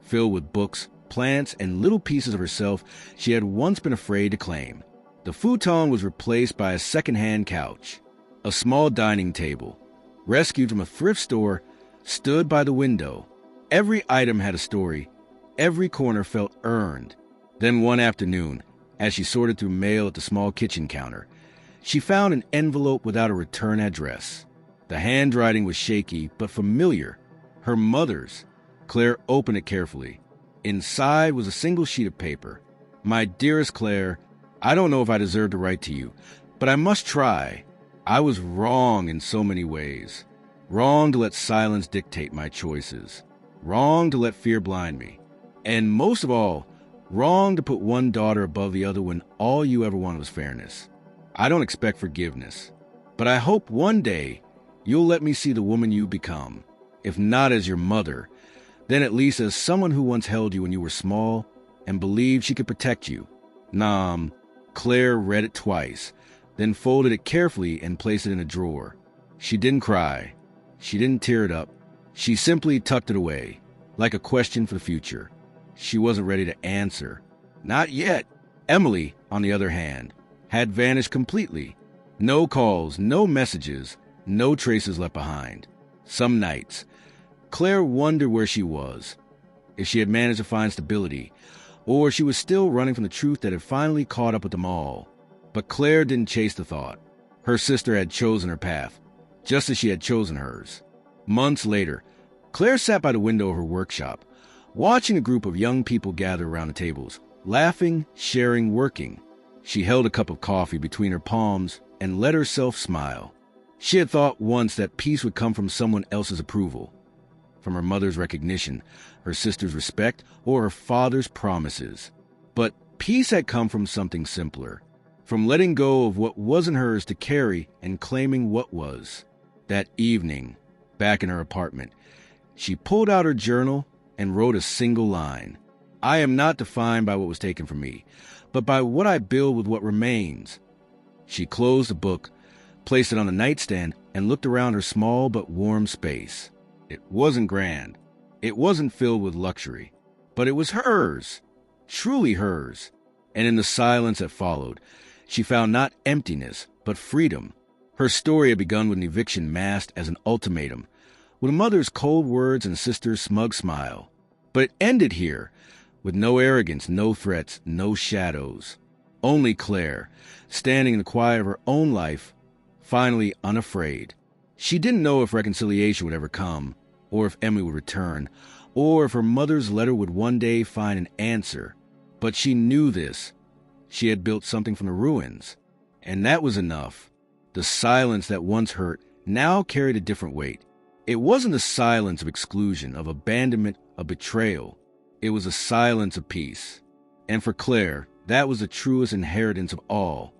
filled with books, plants, and little pieces of herself she had once been afraid to claim. The futon was replaced by a second-hand couch. A small dining table, rescued from a thrift store, stood by the window. Every item had a story. Every corner felt earned. Then one afternoon, as she sorted through mail at the small kitchen counter, she found an envelope without a return address. The handwriting was shaky but familiar. Her mother's. Claire opened it carefully. Inside was a single sheet of paper. "My dearest Claire, I don't know if I deserve to write to you, but I must try. I was wrong in so many ways. Wrong to let silence dictate my choices. Wrong to let fear blind me. And most of all, wrong to put one daughter above the other when all you ever wanted was fairness. I don't expect forgiveness, but I hope one day you'll let me see the woman you become. If not as your mother, then at least as someone who once held you when you were small and believed she could protect you." Nam. Claire read it twice, then folded it carefully and placed it in a drawer. She didn't cry. She didn't tear it up. She simply tucked it away, like a question for the future. She wasn't ready to answer. Not yet. Emily, on the other hand, had vanished completely. No calls, no messages, no traces left behind. Some nights, Claire wondered where she was, if she had managed to find stability, or if she was still running from the truth that had finally caught up with them all. But Claire didn't chase the thought. Her sister had chosen her path, just as she had chosen hers. Months later, Claire sat by the window of her workshop, watching a group of young people gather around the tables, laughing, sharing, working. She held a cup of coffee between her palms and let herself smile. She had thought once that peace would come from someone else's approval, from her mother's recognition, her sister's respect, or her father's promises. But peace had come from something simpler, from letting go of what wasn't hers to carry and claiming what was. That evening, back in her apartment, she pulled out her journal and wrote a single line. "I am not defined by what was taken from me, but by what I build with what remains." She closed the book, placed it on the nightstand, and looked around her small but warm space. It wasn't grand. It wasn't filled with luxury. But it was hers, truly hers. And in the silence that followed, she found not emptiness, but freedom. Her story had begun with an eviction masked as an ultimatum, with a mother's cold words and sister's smug smile. But it ended here, with no arrogance, no threats, no shadows. Only Claire, standing in the quiet of her own life, finally unafraid. She didn't know if reconciliation would ever come, or if Emily would return, or if her mother's letter would one day find an answer. But she knew this. She had built something from the ruins, and that was enough. The silence that once hurt now carried a different weight. It wasn't the silence of exclusion, of abandonment, of betrayal. It was a silence of peace. And for Claire, that was the truest inheritance of all.